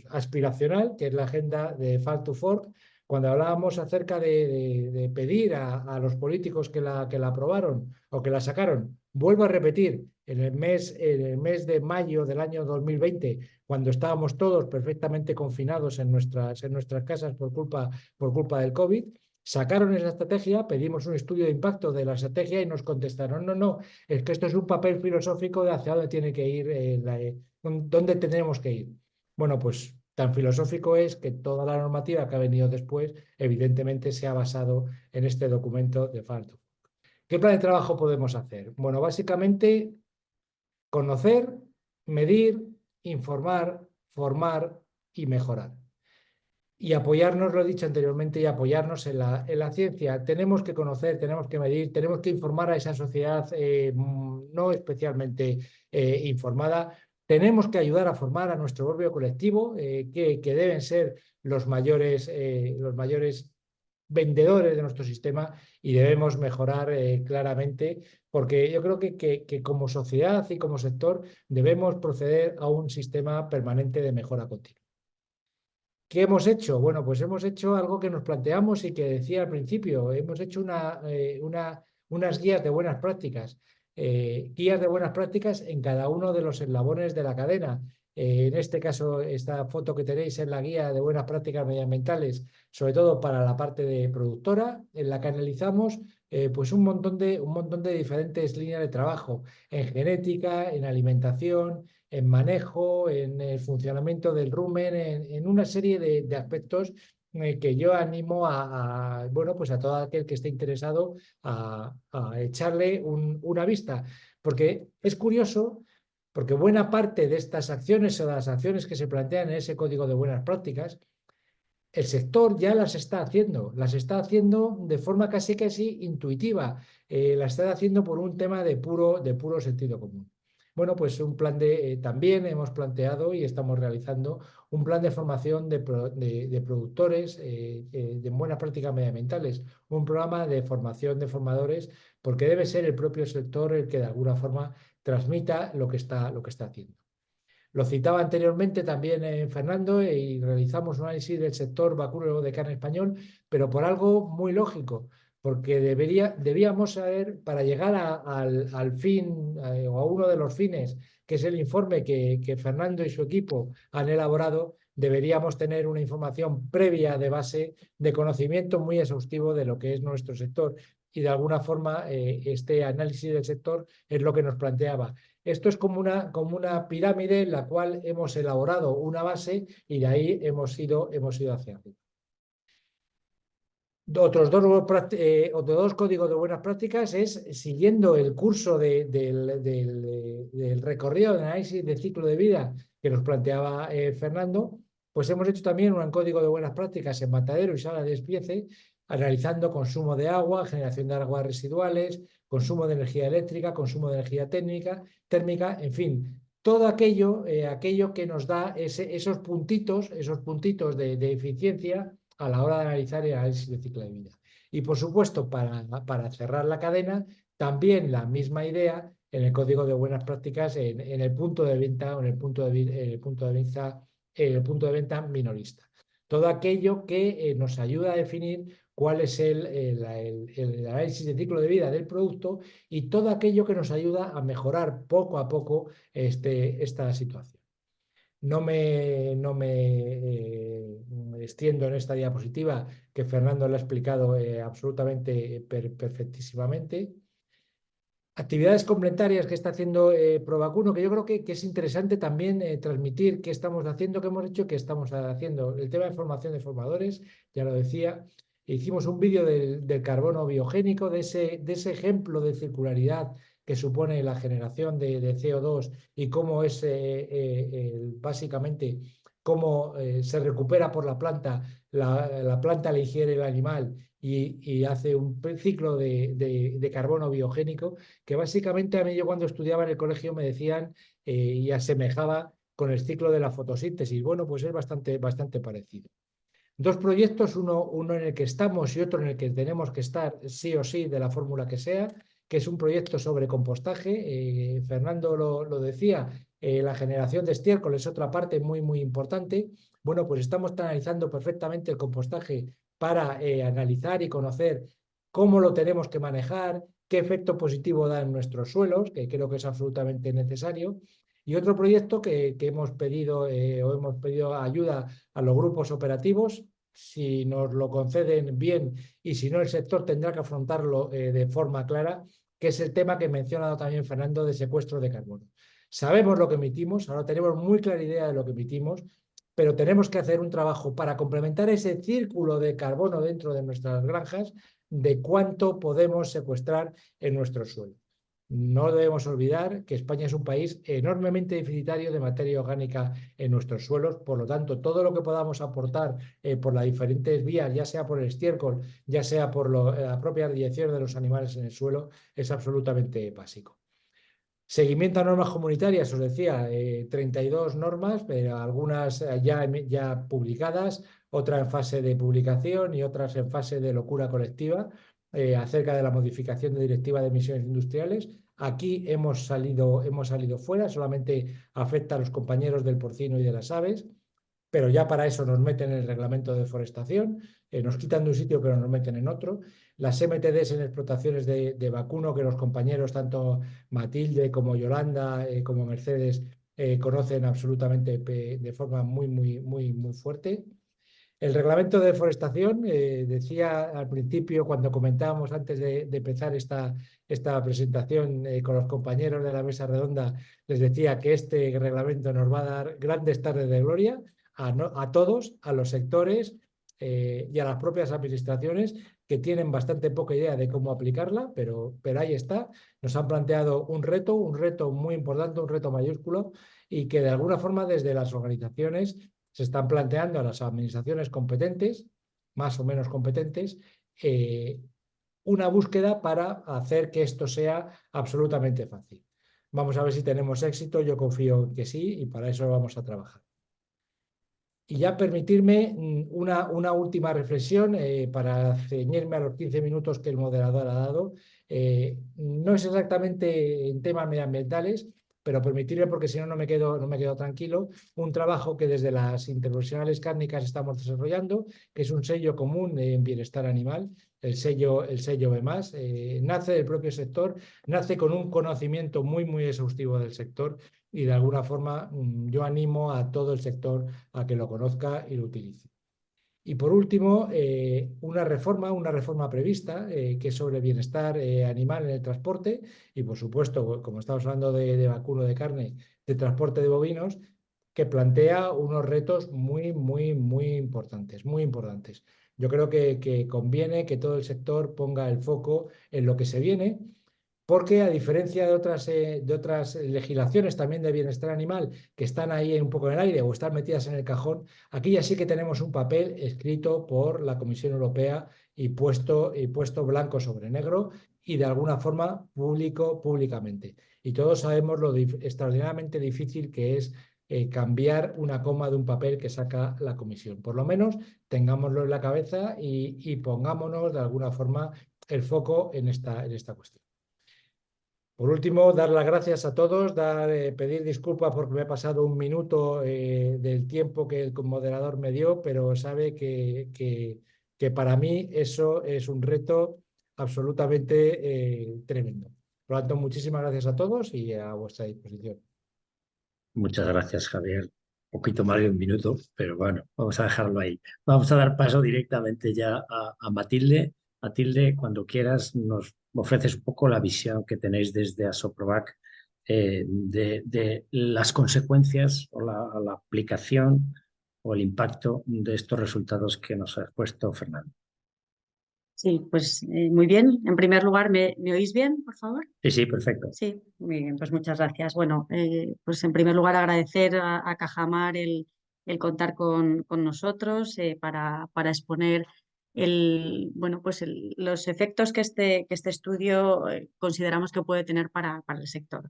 Speaker 3: aspiracional, que es la agenda de Farm to Fork. Cuando hablábamos acerca de pedir a los políticos que la aprobaron o que la sacaron, vuelvo a repetir, en el mes de mayo del año 2020, cuando estábamos todos perfectamente confinados en nuestras casas por culpa del COVID, Sacaron esa estrategia, pedimos un estudio de impacto de la estrategia y nos contestaron, no, es que esto es un papel filosófico de hacia dónde tiene que ir, dónde tenemos que ir. Bueno, pues tan filosófico es que toda la normativa que ha venido después, evidentemente, se ha basado en este documento de Farm to Fork. ¿Qué plan de trabajo podemos hacer? Bueno, básicamente conocer, medir, informar, formar y mejorar. Y apoyarnos, lo he dicho anteriormente, y apoyarnos en la ciencia. Tenemos que conocer, tenemos que medir, tenemos que informar a esa sociedad no especialmente informada. Tenemos que ayudar a formar a nuestro propio colectivo, que deben ser los mayores vendedores de nuestro sistema, y debemos mejorar claramente, porque yo creo que como sociedad y como sector debemos proceder a un sistema permanente de mejora continua. ¿Qué hemos hecho? Bueno, pues hemos hecho algo que nos planteamos y que decía al principio. Hemos hecho unas guías de buenas prácticas. Guías de buenas prácticas en cada uno de los eslabones de la cadena. En este caso, esta foto que tenéis es la guía de buenas prácticas medioambientales, sobre todo para la parte de productora, en la que analizamos pues un montón de diferentes líneas de trabajo en genética, en alimentación, en manejo, en el funcionamiento del rumen, en una serie de aspectos que yo animo bueno, pues a todo aquel que esté interesado a echarle una vista. Porque es curioso, porque buena parte de estas acciones o de las acciones que se plantean en ese código de buenas prácticas, el sector ya las está haciendo de forma casi intuitiva, las está haciendo por un tema de puro sentido común. Bueno, pues también hemos planteado y estamos realizando un plan de formación de productores de buenas prácticas medioambientales, un programa de formación de formadores, porque debe ser el propio sector el que de alguna forma transmita lo que está haciendo. Lo citaba anteriormente también Fernando, y realizamos un análisis del sector vacuno de carne español, pero por algo muy lógico, porque debíamos saber, para llegar al fin o a uno de los fines, que es el informe que Fernando y su equipo han elaborado, deberíamos tener una información previa de base, de conocimiento muy exhaustivo de lo que es nuestro sector. Y de alguna forma este análisis del sector es lo que nos planteaba. Esto es como una pirámide en la cual hemos elaborado una base y de ahí hemos ido hacia arriba. Otros dos códigos de buenas prácticas es, siguiendo el curso del recorrido de análisis del ciclo de vida que nos planteaba Fernando, pues hemos hecho también un código de buenas prácticas en matadero y sala de despiece, analizando consumo de agua, generación de aguas residuales, consumo de energía eléctrica, consumo de energía térmica, en fin, todo aquello que nos da esos puntitos de eficiencia a la hora de analizar el análisis de ciclo de vida. Y por supuesto, para cerrar la cadena, también la misma idea en el código de buenas prácticas en el punto de venta o en el punto de venta minorista. Todo aquello que nos ayuda a definir cuál es el análisis de ciclo de vida del producto, y todo aquello que nos ayuda a mejorar poco a poco esta situación. No me extiendo en esta diapositiva, que Fernando lo ha explicado absolutamente perfectísimamente. Actividades complementarias que está haciendo Provacuno, que yo creo que es interesante también transmitir qué estamos haciendo, qué hemos hecho, qué estamos haciendo. El tema de formación de formadores, ya lo decía. Hicimos un vídeo del carbono biogénico, de ese ejemplo de circularidad que supone la generación de CO2 y cómo es básicamente cómo se recupera por la planta, la planta le ingiere el animal y hace un ciclo de carbono biogénico, que básicamente a mí, yo cuando estudiaba en el colegio me decían y asemejaba con el ciclo de la fotosíntesis. Bueno, pues es bastante parecido. Dos proyectos, uno en el que estamos y otro en el que tenemos que estar sí o sí, de la fórmula que sea, que es un proyecto sobre compostaje. Fernando lo decía, la generación de estiércol es otra parte muy importante. Bueno, pues estamos analizando perfectamente el compostaje para analizar y conocer cómo lo tenemos que manejar, qué efecto positivo da en nuestros suelos, que creo que es absolutamente necesario. Y otro proyecto que hemos pedido ayuda a los grupos operativos, si nos lo conceden bien, y si no, el sector tendrá que afrontarlo de forma clara, que es el tema que ha mencionado también Fernando, de secuestro de carbono. Sabemos lo que emitimos, ahora tenemos muy clara idea de lo que emitimos, pero tenemos que hacer un trabajo para complementar ese círculo de carbono dentro de nuestras granjas, de cuánto podemos secuestrar en nuestro suelo. No debemos olvidar que España es un país enormemente deficitario de materia orgánica en nuestros suelos, por lo tanto, todo lo que podamos aportar por las diferentes vías, ya sea por el estiércol, ya sea por la propia dirección de los animales en el suelo, es absolutamente básico. Seguimiento a normas comunitarias, os decía, 32 normas, pero algunas ya publicadas, otras en fase de publicación y otras en fase de locura colectiva, acerca de la modificación de directiva de emisiones industriales. Aquí hemos salido fuera, solamente afecta a los compañeros del porcino y de las aves, pero ya para eso nos meten en el reglamento de deforestación, nos quitan de un sitio pero nos meten en otro. Las MTDs en explotaciones de vacuno, que los compañeros, tanto Matilde como Yolanda, como Mercedes, conocen absolutamente de forma muy fuerte. El reglamento de deforestación, decía al principio, cuando comentábamos antes de empezar esta presentación con los compañeros de la mesa redonda, les decía que este reglamento nos va a dar grandes tardes de gloria a todos, a los sectores y a las propias administraciones, que tienen bastante poca idea de cómo aplicarla, pero ahí está. Nos han planteado un reto muy importante, un reto mayúsculo, y que de alguna forma desde las organizaciones se están planteando a las administraciones competentes, más o menos competentes, una búsqueda para hacer que esto sea absolutamente fácil. Vamos a ver si tenemos éxito, yo confío en que sí, y para eso vamos a trabajar. Y ya permitirme una última reflexión para ceñirme a los 15 minutos que el moderador ha dado. No es exactamente en temas medioambientales, pero permitirme, porque si no, no me quedo tranquilo, un trabajo que desde las interprofesionales cárnicas estamos desarrollando, que es un sello común en bienestar animal, el sello B+. Nace del propio sector, nace con un conocimiento muy exhaustivo del sector, y de alguna forma yo animo a todo el sector a que lo conozca y lo utilice. Y por último, una reforma prevista, que es sobre bienestar animal en el transporte, y por supuesto, como estamos hablando de vacuno de carne, de transporte de bovinos, que plantea unos retos muy importantes, muy importantes. Yo creo que conviene que todo el sector ponga el foco en lo que se viene, porque a diferencia de otras legislaciones también de bienestar animal que están ahí un poco en el aire o están metidas en el cajón, aquí ya sí que tenemos un papel escrito por la Comisión Europea y puesto blanco sobre negro, y de alguna forma públicamente. Y todos sabemos lo extraordinariamente difícil que es cambiar una coma de un papel que saca la Comisión. Por lo menos tengámoslo en la cabeza y pongámonos de alguna forma el foco en esta cuestión. Por último, dar las gracias a todos, pedir disculpas porque me he pasado un minuto del tiempo que el moderador me dio, pero sabe que para mí eso es un reto absolutamente tremendo. Por lo tanto, muchísimas gracias a todos y a vuestra disposición.
Speaker 1: Muchas gracias, Javier. Un poquito más de un minuto, pero bueno, vamos a dejarlo ahí. Vamos a dar paso directamente ya a Matilde. Matilde, cuando quieras, nos ofreces un poco la visión que tenéis desde Asoprovac de las consecuencias o la aplicación o el impacto de estos resultados que nos ha expuesto Fernando.
Speaker 4: Sí, pues muy bien. En primer lugar, ¿me oís bien, por favor?
Speaker 1: Sí, perfecto.
Speaker 4: Sí, muy bien, pues muchas gracias. Bueno, pues en primer lugar agradecer a Cajamar el contar con nosotros para exponer los efectos que este estudio consideramos que puede tener para el sector.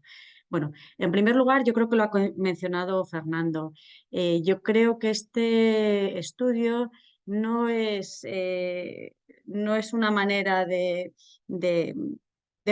Speaker 4: Bueno, en primer lugar, yo creo que lo ha mencionado Fernando. Yo creo que este estudio no es una manera de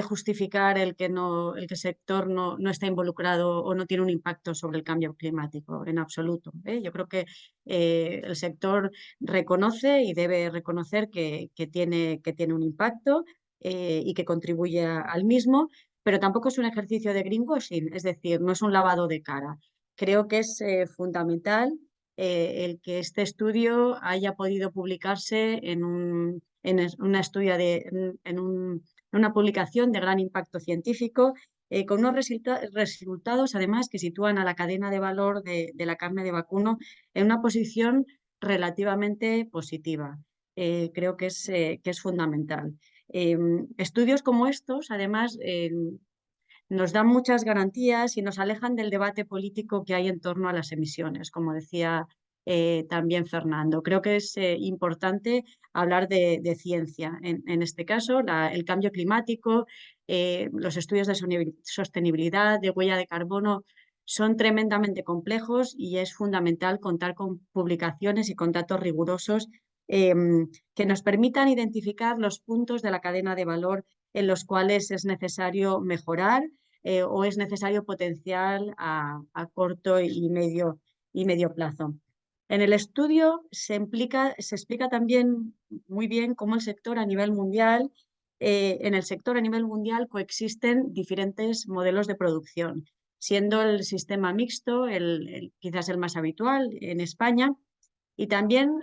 Speaker 4: justificar el que el sector no está involucrado o no tiene un impacto sobre el cambio climático, en absoluto. Yo creo que el sector reconoce y debe reconocer que tiene un impacto y que contribuye al mismo, pero tampoco es un ejercicio de greenwashing, es decir, no es un lavado de cara. Creo que es fundamental el que este estudio haya podido publicarse en una publicación de gran impacto científico, con unos resultados además que sitúan a la cadena de valor de la carne de vacuno en una posición relativamente positiva. Creo que es fundamental. Estudios como estos, además, nos dan muchas garantías y nos alejan del debate político que hay en torno a las emisiones, como decía también Fernando. Creo que es importante hablar de ciencia. En este caso, el cambio climático, los estudios de sostenibilidad, de huella de carbono, son tremendamente complejos y es fundamental contar con publicaciones y con datos rigurosos que nos permitan identificar los puntos de la cadena de valor en los cuales es necesario mejorar o es necesario potenciar a corto y medio plazo. En el estudio se explica también muy bien cómo el sector a nivel mundial, en el sector a nivel mundial coexisten diferentes modelos de producción, siendo el sistema mixto quizás el más habitual en España, y también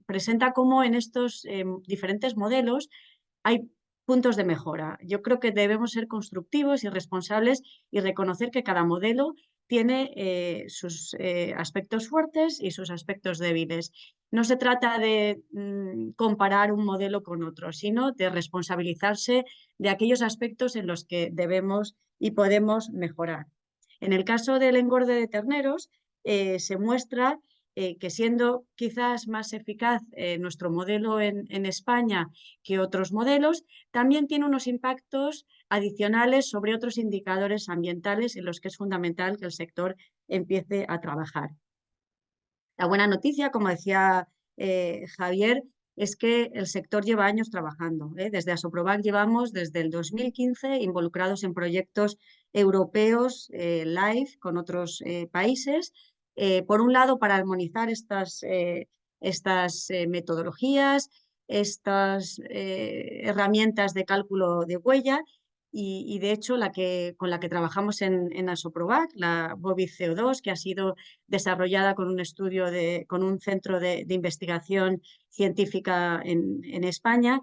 Speaker 4: presenta cómo en estos diferentes modelos hay puntos de mejora. Yo creo que debemos ser constructivos y responsables y reconocer que cada modelo tiene sus aspectos fuertes y sus aspectos débiles. No se trata de comparar un modelo con otro, sino de responsabilizarse de aquellos aspectos en los que debemos y podemos mejorar. En el caso del engorde de terneros, se muestra que siendo quizás más eficaz nuestro modelo en España que otros modelos, también tiene unos impactos adicionales sobre otros indicadores ambientales en los que es fundamental que el sector empiece a trabajar. La buena noticia, como decía Javier, es que el sector lleva años trabajando. Desde Asoprovac llevamos desde el 2015 involucrados en proyectos europeos live con otros países. Por un lado, para armonizar estas metodologías, estas herramientas de cálculo de huella y de hecho con la que trabajamos en Asoprovac, la Bobit CO2, que ha sido desarrollada con un estudio con un centro de investigación científica en España,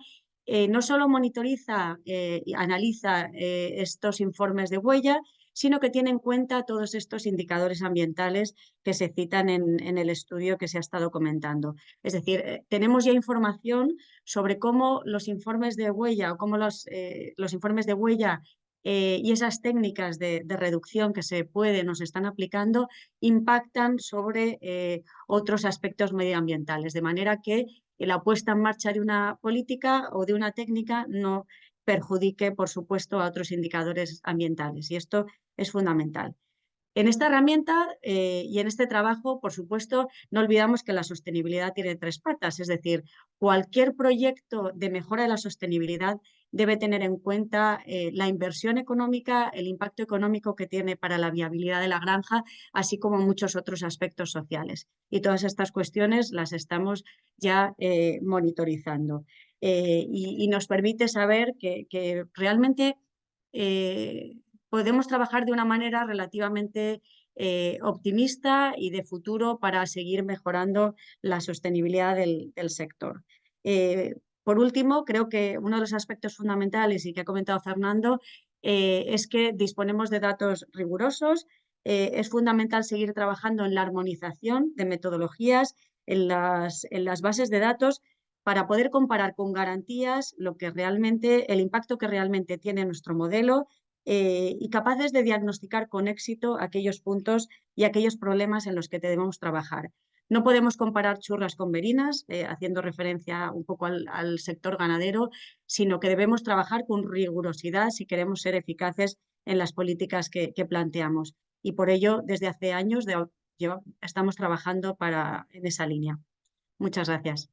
Speaker 4: no solo monitoriza y analiza estos informes de huella, sino que tiene en cuenta todos estos indicadores ambientales que se citan en el estudio que se ha estado comentando. Es decir, tenemos ya información sobre cómo los informes de huella o cómo los informes de huella y esas técnicas de reducción que nos están aplicando impactan sobre otros aspectos medioambientales, de manera que la puesta en marcha de una política o de una técnica no perjudique, por supuesto, a otros indicadores ambientales. Y esto es fundamental. En esta herramienta y en este trabajo, por supuesto, no olvidamos que la sostenibilidad tiene 3 patas, es decir, cualquier proyecto de mejora de la sostenibilidad debe tener en cuenta la inversión económica, el impacto económico que tiene para la viabilidad de la granja, así como muchos otros aspectos sociales. Y todas estas cuestiones las estamos ya monitorizando. Y nos permite saber que realmente podemos trabajar de una manera relativamente optimista y de futuro para seguir mejorando la sostenibilidad del sector. Por último, creo que uno de los aspectos fundamentales y que ha comentado Fernando es que disponemos de datos rigurosos. Es fundamental seguir trabajando en la armonización de metodologías, en las bases de datos, para poder comparar con garantías el impacto que realmente tiene nuestro modelo y capaces de diagnosticar con éxito aquellos puntos y aquellos problemas en los que debemos trabajar. No podemos comparar churras con merinas, haciendo referencia un poco al sector ganadero, sino que debemos trabajar con rigurosidad si queremos ser eficaces en las políticas que planteamos. Y por ello, desde hace años estamos trabajando en esa línea. Muchas gracias.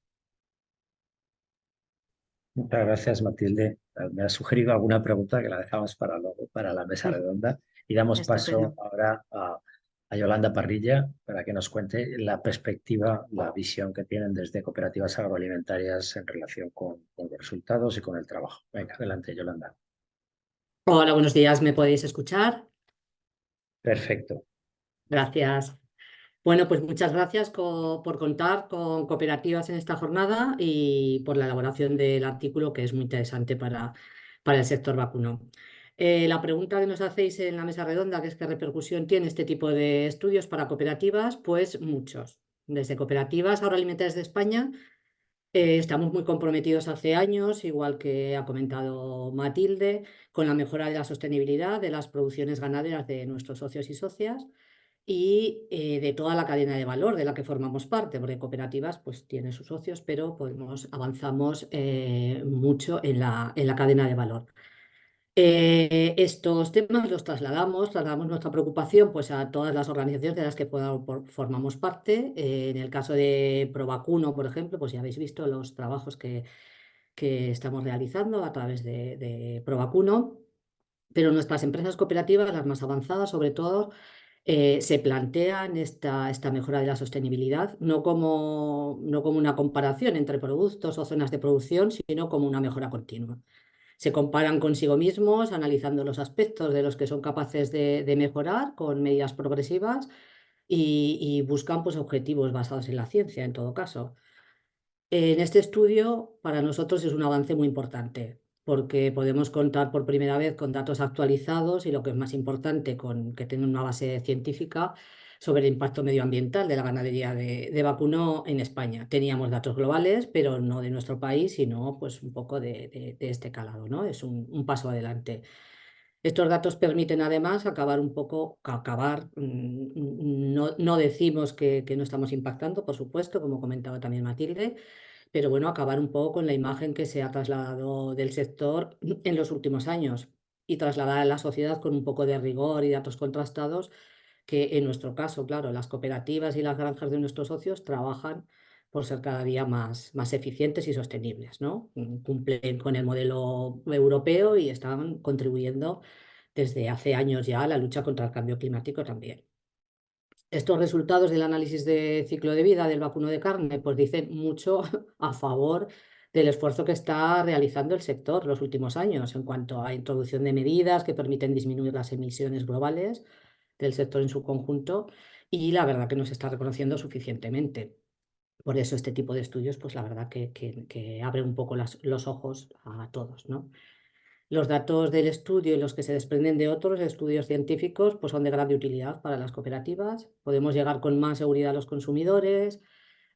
Speaker 1: Muchas gracias, Matilde. Me has sugerido alguna pregunta que la dejamos para luego, para la mesa redonda. Y damos paso ahora a Yolanda Parrilla para que nos cuente la perspectiva, la visión que tienen desde cooperativas agroalimentarias en relación con los resultados y con el trabajo. Venga, adelante, Yolanda.
Speaker 5: Hola, buenos días. ¿Me podéis escuchar?
Speaker 1: Perfecto.
Speaker 5: Gracias. Bueno, pues muchas gracias por contar con cooperativas en esta jornada y por la elaboración del artículo, que es muy interesante para el sector vacuno. La pregunta que nos hacéis en la mesa redonda, que es qué repercusión tiene este tipo de estudios para cooperativas, pues muchos. Desde Cooperativas Agroalimentarias de España estamos muy comprometidos hace años, igual que ha comentado Matilde, con la mejora de la sostenibilidad de las producciones ganaderas de nuestros socios y socias y de toda la cadena de valor de la que formamos parte, porque cooperativas pues tiene sus socios, pero avanzamos mucho en la cadena de valor. Estos temas los trasladamos nuestra preocupación pues, a todas las organizaciones de las que formamos parte. En el caso de Provacuno, por ejemplo, pues ya habéis visto los trabajos que estamos realizando a través de Provacuno, pero nuestras empresas cooperativas, las más avanzadas sobre todo, se plantean esta mejora de la sostenibilidad no como una comparación entre productos o zonas de producción, sino como una mejora continua. Se comparan consigo mismos, analizando los aspectos de los que son capaces de mejorar con medidas progresivas y buscan pues, objetivos basados en la ciencia, en todo caso. En este estudio, para nosotros es un avance muy importante, porque podemos contar por primera vez con datos actualizados y, lo que es más importante, con que tengan una base científica sobre el impacto medioambiental de la ganadería de vacuno en España. Teníamos datos globales, pero no de nuestro país, sino pues, un poco de este calado, ¿no? Es un paso adelante. Estos datos permiten además no decimos que no estamos impactando, por supuesto, como comentaba también Matilde, pero bueno, acabar un poco con la imagen que se ha trasladado del sector en los últimos años y trasladar a la sociedad con un poco de rigor y datos contrastados, que en nuestro caso, claro, las cooperativas y las granjas de nuestros socios trabajan por ser cada día más eficientes y sostenibles, ¿no? Cumplen con el modelo europeo y están contribuyendo desde hace años ya a la lucha contra el cambio climático también. Estos resultados del análisis de ciclo de vida del vacuno de carne pues dicen mucho a favor del esfuerzo que está realizando el sector los últimos años en cuanto a introducción de medidas que permiten disminuir las emisiones globales del sector en su conjunto, y la verdad que no se está reconociendo suficientemente. Por eso este tipo de estudios, pues la verdad que abre un poco los ojos a todos, ¿no? Los datos del estudio y los que se desprenden de otros estudios científicos pues son de gran utilidad para las cooperativas. Podemos llegar con más seguridad a los consumidores,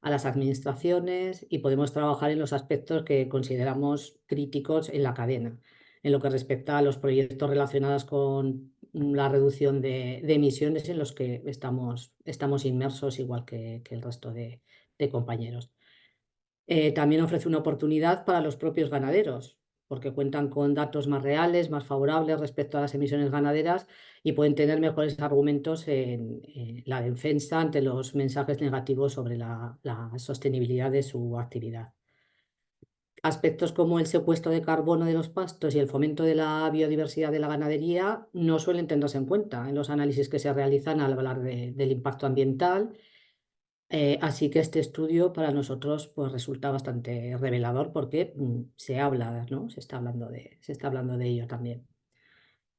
Speaker 5: a las administraciones, y podemos trabajar en los aspectos que consideramos críticos en la cadena, en lo que respecta a los proyectos relacionados con la reducción de emisiones en los que estamos inmersos igual que el resto de compañeros. También ofrece una oportunidad para los propios ganaderos, porque cuentan con datos más reales, más favorables respecto a las emisiones ganaderas, y pueden tener mejores argumentos en la defensa ante los mensajes negativos sobre la sostenibilidad de su actividad. Aspectos como el secuestro de carbono de los pastos y el fomento de la biodiversidad de la ganadería no suelen tenerse en cuenta en los análisis que se realizan al hablar del impacto ambiental. Así que este estudio para nosotros pues, resulta bastante revelador, porque se habla, ¿no? Se está hablando de ello también.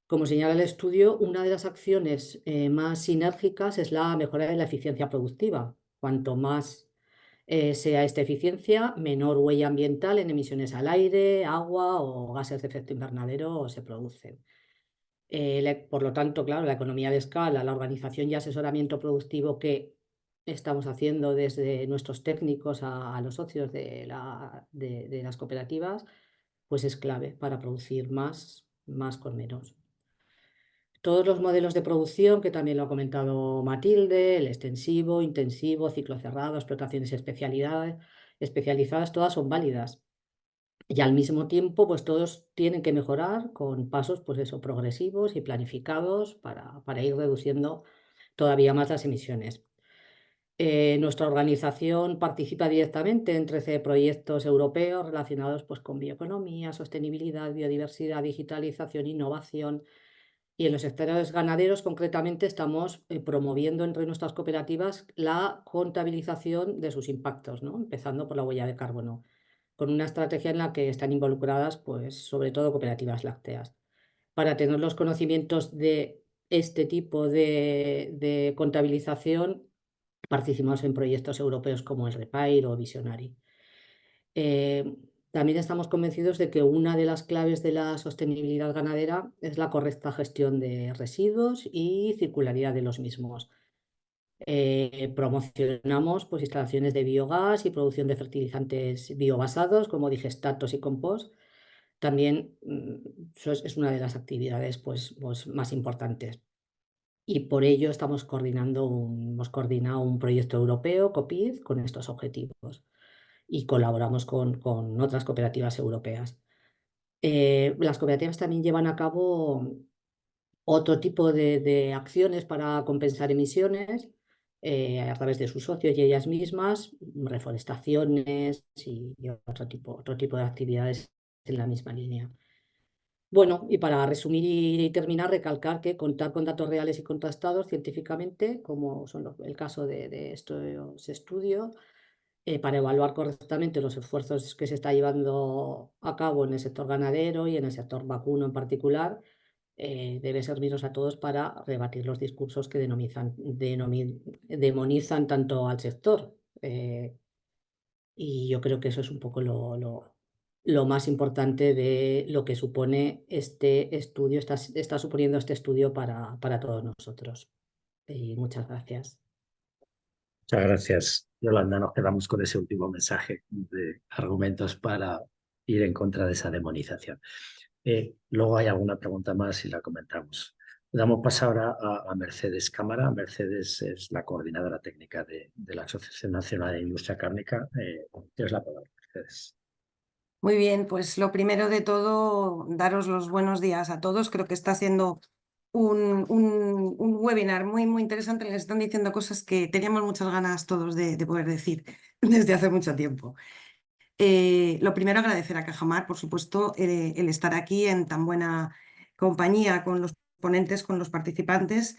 Speaker 5: Como señala el estudio, una de las acciones más sinérgicas es la mejora de la eficiencia productiva. Cuanto más sea esta eficiencia, menor huella ambiental en emisiones al aire, agua o gases de efecto invernadero se producen. Por lo tanto, claro, la economía de escala, la organización y asesoramiento productivo que estamos haciendo desde nuestros técnicos a los socios de las cooperativas, pues es clave para producir más con menos. Todos los modelos de producción, que también lo ha comentado Matilde, el extensivo, intensivo, ciclo cerrado, explotaciones especializadas, todas son válidas. Y al mismo tiempo, pues todos tienen que mejorar con pasos, pues eso, progresivos y planificados para ir reduciendo todavía más las emisiones. Nuestra organización participa directamente en 13 proyectos europeos relacionados pues, con bioeconomía, sostenibilidad, biodiversidad, digitalización, innovación. Y en los sectores ganaderos, concretamente, estamos promoviendo entre nuestras cooperativas la contabilización de sus impactos, ¿no? Empezando por la huella de carbono, con una estrategia en la que están involucradas, pues, sobre todo cooperativas lácteas. Para tener los conocimientos de este tipo de contabilización, Participamos en proyectos europeos como el REPAIR o Visionary. También estamos convencidos de que una de las claves de la sostenibilidad ganadera es la correcta gestión de residuos y circularidad de los mismos. Promocionamos pues, instalaciones de biogás y producción de fertilizantes biobasados como digestatos y compost. También eso es una de las actividades pues, más importantes. Y por ello hemos coordinado un proyecto europeo, COPID, con estos objetivos y colaboramos con otras cooperativas europeas. Las cooperativas también llevan a cabo otro tipo de acciones para compensar emisiones a través de sus socios y ellas mismas, reforestaciones y otro tipo de actividades en la misma línea. Bueno, y para resumir y terminar, recalcar que contar con datos reales y contrastados científicamente, como son el caso de estos estudios, para evaluar correctamente los esfuerzos que se está llevando a cabo en el sector ganadero y en el sector vacuno en particular, debe servirnos a todos para rebatir los discursos que demonizan tanto al sector. Y yo creo que eso es un poco lo más importante de lo que supone este estudio, está suponiendo este estudio para todos nosotros. Y muchas gracias.
Speaker 1: Muchas gracias, Yolanda. Nos quedamos con ese último mensaje de argumentos para ir en contra de esa demonización. Luego hay alguna pregunta más y la comentamos. Damos paso ahora a Mercedes Cámara. Mercedes es la coordinadora técnica de la Asociación Nacional de Industria Cárnica. Tienes la palabra, Mercedes.
Speaker 6: Muy bien, pues lo primero de todo, daros los buenos días a todos. Creo que está siendo un webinar muy, muy interesante. Les están diciendo cosas que teníamos muchas ganas todos de poder decir desde hace mucho tiempo. Lo primero, agradecer a Cajamar, por supuesto, el estar aquí en tan buena compañía con los ponentes, con los participantes.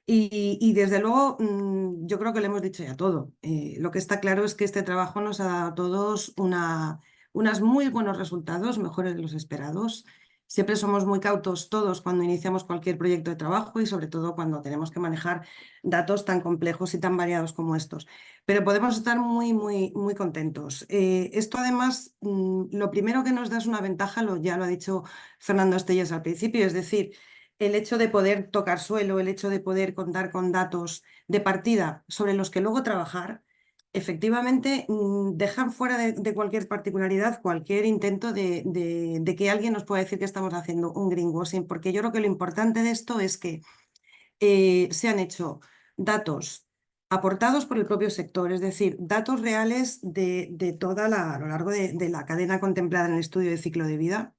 Speaker 6: Y desde luego, yo creo que le hemos dicho ya todo. Lo que está claro es que este trabajo nos ha dado a todos unos muy buenos resultados, mejores de los esperados. Siempre somos muy cautos todos cuando iniciamos cualquier proyecto de trabajo y sobre todo cuando tenemos que manejar datos tan complejos y tan variados como estos. Pero podemos estar muy, muy, muy contentos. Esto además, lo primero que nos da es una ventaja, ya lo ha dicho Fernando Estellés al principio, es decir, el hecho de poder tocar suelo, el hecho de poder contar con datos de partida sobre los que luego trabajar, efectivamente dejan fuera de cualquier particularidad cualquier intento de que alguien nos pueda decir que estamos haciendo un greenwashing, porque yo creo que lo importante de esto es que se han hecho datos aportados por el propio sector, es decir, datos reales de toda a lo largo de la cadena contemplada en el estudio de ciclo de vida.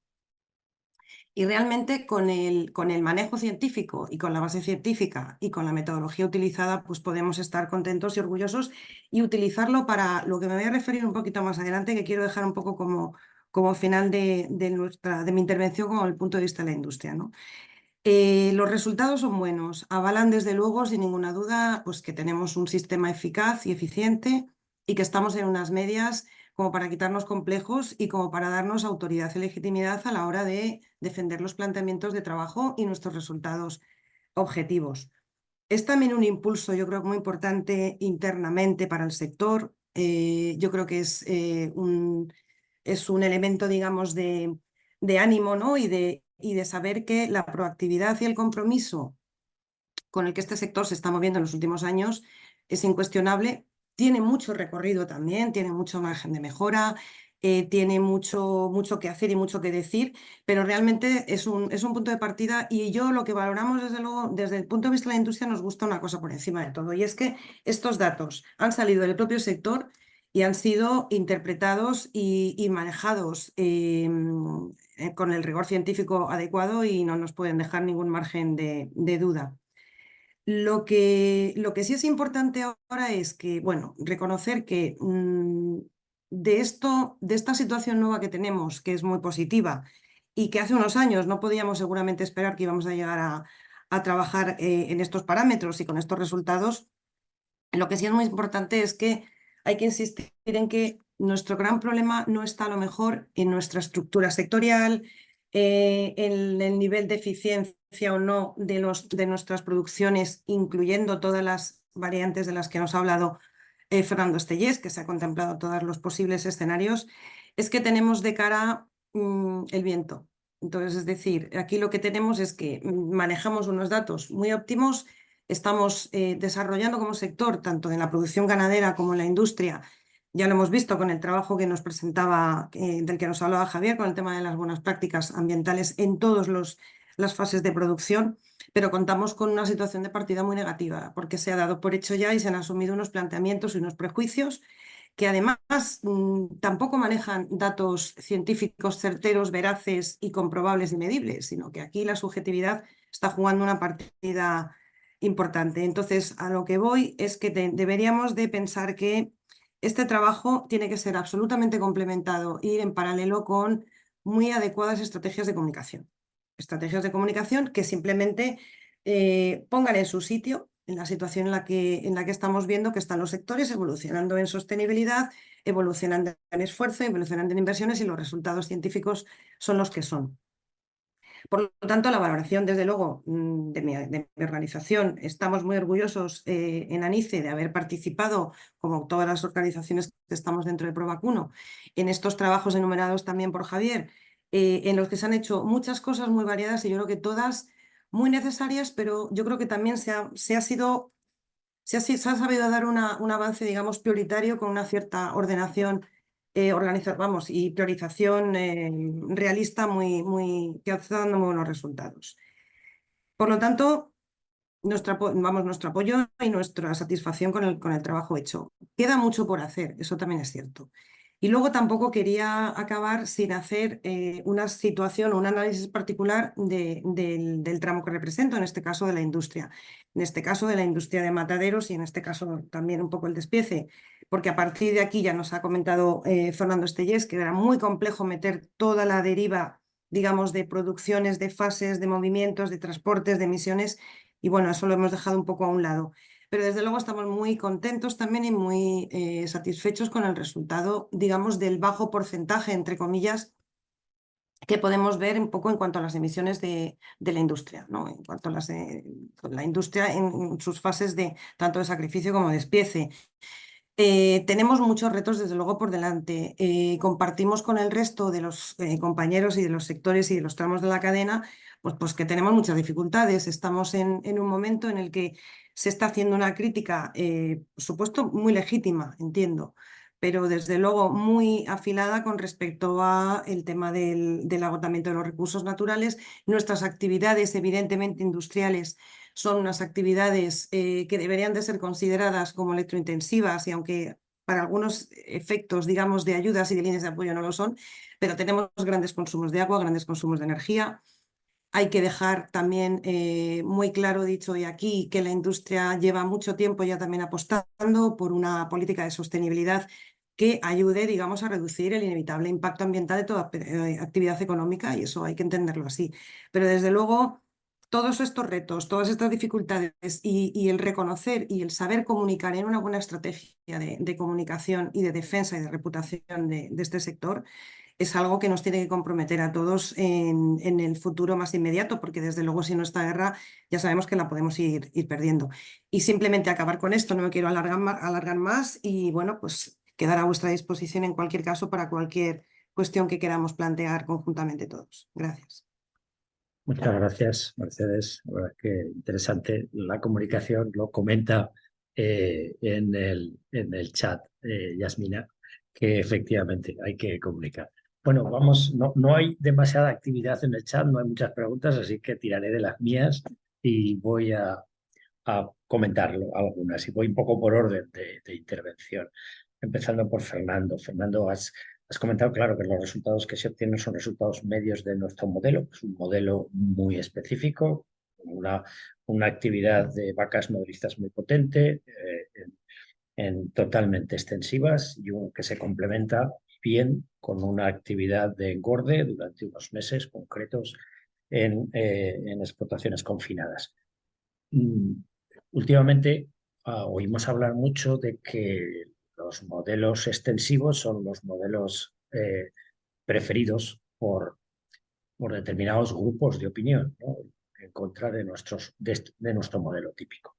Speaker 6: Y realmente con el manejo científico y con la base científica y con la metodología utilizada, pues podemos estar contentos y orgullosos y utilizarlo para lo que me voy a referir un poquito más adelante, que quiero dejar un poco como final de mi intervención como el punto de vista de la industria, ¿no? Los resultados son buenos, avalan desde luego sin ninguna duda pues que tenemos un sistema eficaz y eficiente y que estamos en unas medias como para quitarnos complejos y como para darnos autoridad y legitimidad a la hora de defender los planteamientos de trabajo y nuestros resultados objetivos. Es también un impulso, yo creo, muy importante internamente para el sector. Yo creo que es un elemento, digamos, de ánimo, ¿no? y de saber que la proactividad y el compromiso con el que este sector se está moviendo en los últimos años es incuestionable. Tiene mucho recorrido también, tiene mucho margen de mejora, tiene mucho que hacer y mucho que decir, pero realmente es un punto de partida y yo lo que valoramos desde luego, desde el punto de vista de la industria, nos gusta una cosa por encima de todo y es que estos datos han salido del propio sector y han sido interpretados y manejados con el rigor científico adecuado y no nos pueden dejar ningún margen de duda. Lo que sí es importante ahora es que, bueno, reconocer que de esta situación nueva que tenemos, que es muy positiva y que hace unos años no podíamos seguramente esperar que íbamos a llegar a trabajar en estos parámetros y con estos resultados, lo que sí es muy importante es que hay que insistir en que nuestro gran problema no está a lo mejor en nuestra estructura sectorial, en el nivel de eficiencia o no de nuestras producciones, incluyendo todas variantes de las que nos ha hablado Fernando Estellés, que se ha contemplado todos los posibles escenarios, es que tenemos de cara el viento. Entonces, es decir, aquí lo que tenemos es que manejamos unos datos muy óptimos, estamos desarrollando como sector, tanto en la producción ganadera como en la industria. Ya lo hemos visto con el trabajo que nos presentaba, del que nos hablaba Javier, con el tema de las buenas prácticas ambientales en todas las fases de producción, pero contamos con una situación de partida muy negativa, porque se ha dado por hecho ya y se han asumido unos planteamientos y unos prejuicios que además tampoco manejan datos científicos certeros, veraces y comprobables y medibles, sino que aquí la subjetividad está jugando una partida importante. Entonces, a lo que voy es que deberíamos de pensar que este trabajo tiene que ser absolutamente complementado, ir en paralelo con muy adecuadas estrategias de comunicación. Estrategias de comunicación que simplemente pongan en su sitio, en la situación en la que estamos viendo que están los sectores evolucionando en sostenibilidad, evolucionando en esfuerzo, evolucionando en inversiones y los resultados científicos son los que son. Por lo tanto, la valoración, desde luego, de mi organización, estamos muy orgullosos en ANICE de haber participado, como todas las organizaciones que estamos dentro de Provacuno, en estos trabajos enumerados también por Javier, en los que se han hecho muchas cosas muy variadas y yo creo que todas muy necesarias, pero yo creo que también se ha sabido dar un avance, digamos, prioritario con una cierta ordenación y priorización realista que está dando muy buenos resultados. Por lo tanto, nuestro apoyo y nuestra satisfacción con el trabajo hecho. Queda mucho por hacer, eso también es cierto. Y luego tampoco quería acabar sin hacer una situación o un análisis particular del tramo que represento, en este caso de la industria. En este caso de la industria de mataderos y en este caso también un poco el despiece, porque a partir de aquí ya nos ha comentado Fernando Estellés que era muy complejo meter toda la deriva, digamos, de producciones, de fases, de movimientos, de transportes, de emisiones, y bueno, eso lo hemos dejado un poco a un lado. Pero desde luego estamos muy contentos también y muy satisfechos con el resultado, digamos, del bajo porcentaje, entre comillas, que podemos ver un poco en cuanto a las emisiones de la industria, ¿no? En cuanto a la industria en sus fases de tanto de sacrificio como de despiece. Tenemos muchos retos, desde luego, por delante. Compartimos con el resto de los compañeros y de los sectores y de los tramos de la cadena, pues que tenemos muchas dificultades. Estamos en un momento en el que se está haciendo una crítica, por supuesto, muy legítima, entiendo, pero desde luego muy afilada con respecto al tema del agotamiento de los recursos naturales. Nuestras actividades, evidentemente industriales, son unas actividades que deberían de ser consideradas como electrointensivas y aunque para algunos efectos, digamos, de ayudas y de líneas de apoyo no lo son, pero tenemos grandes consumos de agua, grandes consumos de energía. Hay que dejar también muy claro dicho hoy aquí que la industria lleva mucho tiempo ya también apostando por una política de sostenibilidad que ayude, digamos, a reducir el inevitable impacto ambiental de toda actividad económica, y eso hay que entenderlo así. Pero desde luego, todos estos retos, todas estas dificultades y el reconocer y el saber comunicar en una buena estrategia de comunicación y de defensa y de reputación de este sector es algo que nos tiene que comprometer a todos en el futuro más inmediato, porque desde luego si no esta guerra ya sabemos que la podemos ir perdiendo. Y simplemente acabar con esto, no me quiero alargar más y bueno, pues quedar a vuestra disposición en cualquier caso para cualquier cuestión que queramos plantear conjuntamente todos. Gracias.
Speaker 1: Muchas gracias, Mercedes. La verdad es que interesante la comunicación, lo comenta en el chat Yasmina, que efectivamente hay que comunicar. Bueno, vamos, no hay demasiada actividad en el chat, no hay muchas preguntas, así que tiraré de las mías y voy a comentarlo algunas y voy un poco por orden de intervención, empezando por Fernando. Fernando, has comentado, claro, que los resultados que se obtienen son resultados medios de nuestro modelo, es un modelo muy específico, una actividad de vacas nodrizas muy potente, en totalmente extensivas y que se complementa bien con una actividad de engorde durante unos meses concretos en explotaciones confinadas. Últimamente oímos hablar mucho de que los modelos extensivos son los modelos preferidos por determinados grupos de opinión, ¿no? En contra de nuestro modelo típico.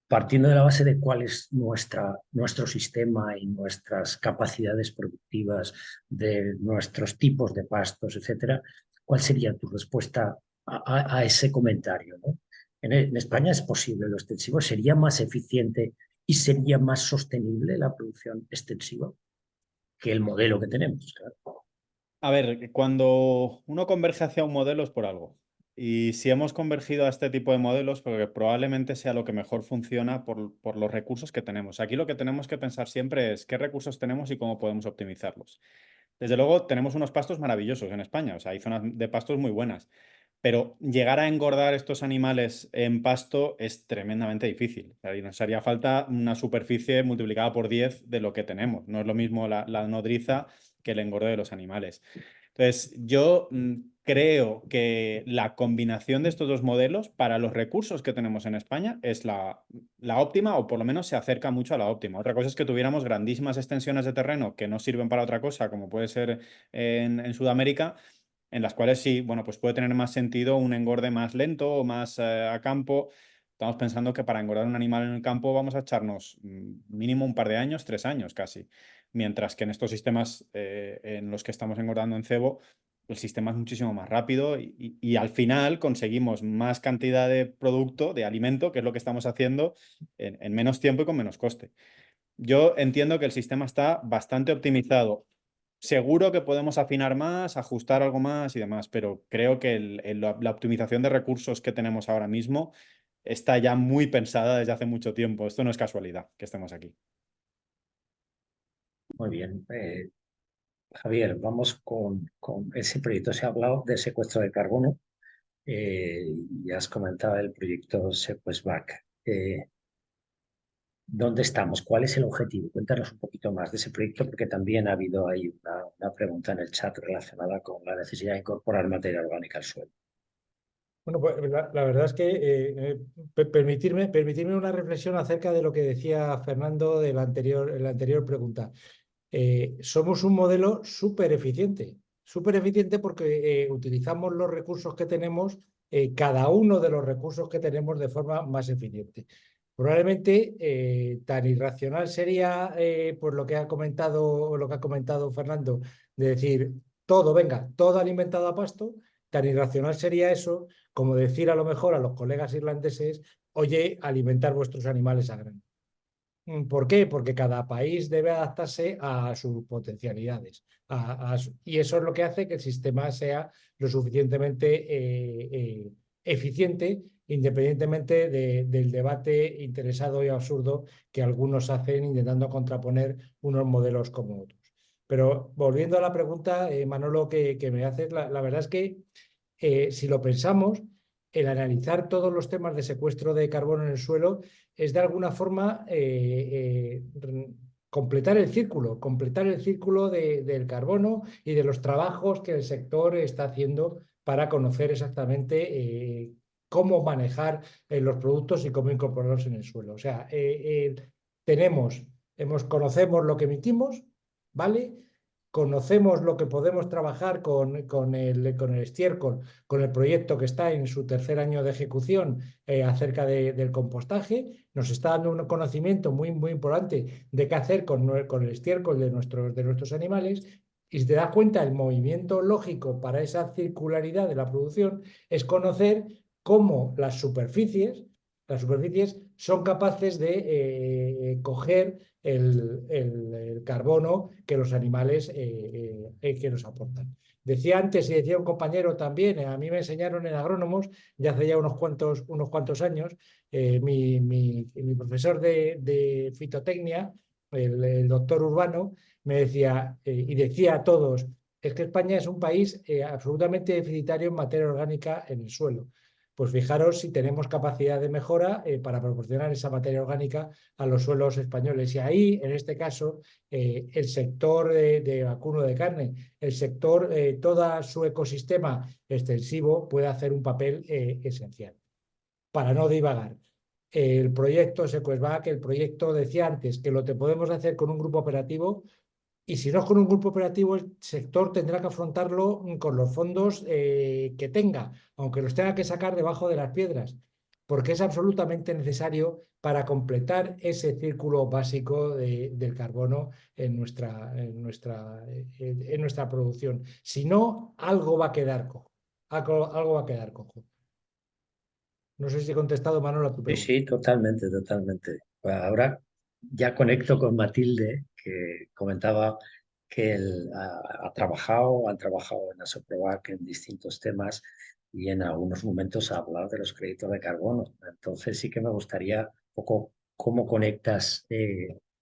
Speaker 1: partiendo de la base de cuál es nuestro sistema y nuestras capacidades productivas, de nuestros tipos de pastos, etcétera, ¿cuál sería tu respuesta a ese comentario, ¿no? En España es posible lo extensivo, sería más eficiente y sería más sostenible la producción extensiva que el modelo que tenemos, claro.
Speaker 2: A ver, cuando uno converge hacia un modelo es por algo. Y si hemos convergido a este tipo de modelos, porque probablemente sea lo que mejor funciona por los recursos que tenemos. Aquí lo que tenemos que pensar siempre es qué recursos tenemos y cómo podemos optimizarlos. Desde luego, tenemos unos pastos maravillosos en España, o sea, hay zonas de pastos muy buenas, pero llegar a engordar estos animales en pasto es tremendamente difícil. O sea, y nos haría falta una superficie multiplicada por 10 de lo que tenemos. No es lo mismo la nodriza que el engorde de los animales. Entonces, yo creo que la combinación de estos dos modelos para los recursos que tenemos en España es la óptima, o por lo menos se acerca mucho a la óptima. Otra cosa es que tuviéramos grandísimas extensiones de terreno que no sirven para otra cosa, como puede ser en Sudamérica, en las cuales sí, bueno, pues puede tener más sentido un engorde más lento o más a campo. Estamos pensando que para engordar un animal en el campo vamos a echarnos mínimo un par de años, 3 años casi. Mientras que en estos sistemas en los que estamos engordando en cebo, el sistema es muchísimo más rápido y al final conseguimos más cantidad de producto, de alimento, que es lo que estamos haciendo en menos tiempo y con menos coste. Yo entiendo que el sistema está bastante optimizado. Seguro que podemos afinar más, ajustar algo más y demás, pero creo que la optimización de recursos que tenemos ahora mismo está ya muy pensada desde hace mucho tiempo. Esto no es casualidad que estemos aquí.
Speaker 1: Muy bien. Javier, vamos con ese proyecto. Se ha hablado de secuestro de carbono y has comentado el proyecto Sequestback. ¿Dónde estamos? ¿Cuál es el objetivo? Cuéntanos un poquito más de ese proyecto, porque también ha habido ahí una pregunta en el chat relacionada con la necesidad de incorporar materia orgánica al suelo.
Speaker 3: Bueno, pues la verdad es que permitirme una reflexión acerca de lo que decía Fernando en la anterior pregunta. Somos un modelo súper eficiente porque utilizamos los recursos que tenemos, cada uno de los recursos que tenemos de forma más eficiente. Probablemente tan irracional sería por lo que ha comentado Fernando, de decir todo, venga, todo alimentado a pasto. Tan irracional sería eso como decir a lo mejor a los colegas irlandeses, oye, alimentar vuestros animales a grano. ¿Por qué? Porque cada país debe adaptarse a sus potencialidades. Y eso es lo que hace que el sistema sea lo suficientemente eficiente, independientemente del debate interesado y absurdo que algunos hacen intentando contraponer unos modelos como otros. Pero volviendo a la pregunta, Manolo, que me haces, la verdad es que si lo pensamos, el analizar todos los temas de secuestro de carbono en el suelo es de alguna forma completar el círculo del carbono y de los trabajos que el sector está haciendo para conocer exactamente cómo manejar los productos y cómo incorporarlos en el suelo. O sea, conocemos lo que emitimos, ¿vale? Conocemos lo que podemos trabajar con el estiércol, con el proyecto que está en su tercer año de ejecución acerca del compostaje. Nos está dando un conocimiento muy, muy importante de qué hacer con el estiércol de nuestros animales. Y si te das cuenta, el movimiento lógico para esa circularidad de la producción es conocer cómo las superficies son capaces de coger el carbono que los animales que nos aportan. Decía antes y decía un compañero también, a mí me enseñaron en agrónomos, ya hace ya unos cuantos años, mi profesor de fitotecnia, el doctor Urbano, me decía y decía a todos, es que España es un país absolutamente deficitario en materia orgánica en el suelo. Pues fijaros si tenemos capacidad de mejora para proporcionar esa materia orgánica a los suelos españoles. Y ahí, en este caso, el sector de vacuno de carne, el sector, todo su ecosistema extensivo puede hacer un papel esencial. Para no divagar, el proyecto Sequestback, el proyecto decía antes que lo te podemos hacer con un grupo operativo. Y si no es con un grupo operativo, el sector tendrá que afrontarlo con los fondos que tenga, aunque los tenga que sacar debajo de las piedras. porque es absolutamente necesario para completar ese círculo básico del carbono en nuestra producción. Si no, algo va a quedar cojo. Algo va a quedar cojo. No sé si he contestado, Manolo, a tu
Speaker 1: Sí,
Speaker 3: pregunta.
Speaker 1: sí, totalmente, totalmente. Ahora ya conecto con Matilde, que comentaba que él han trabajado en Asoprovac en distintos temas y en algunos momentos ha hablado de los créditos de carbono. Entonces sí que me gustaría un poco cómo conectas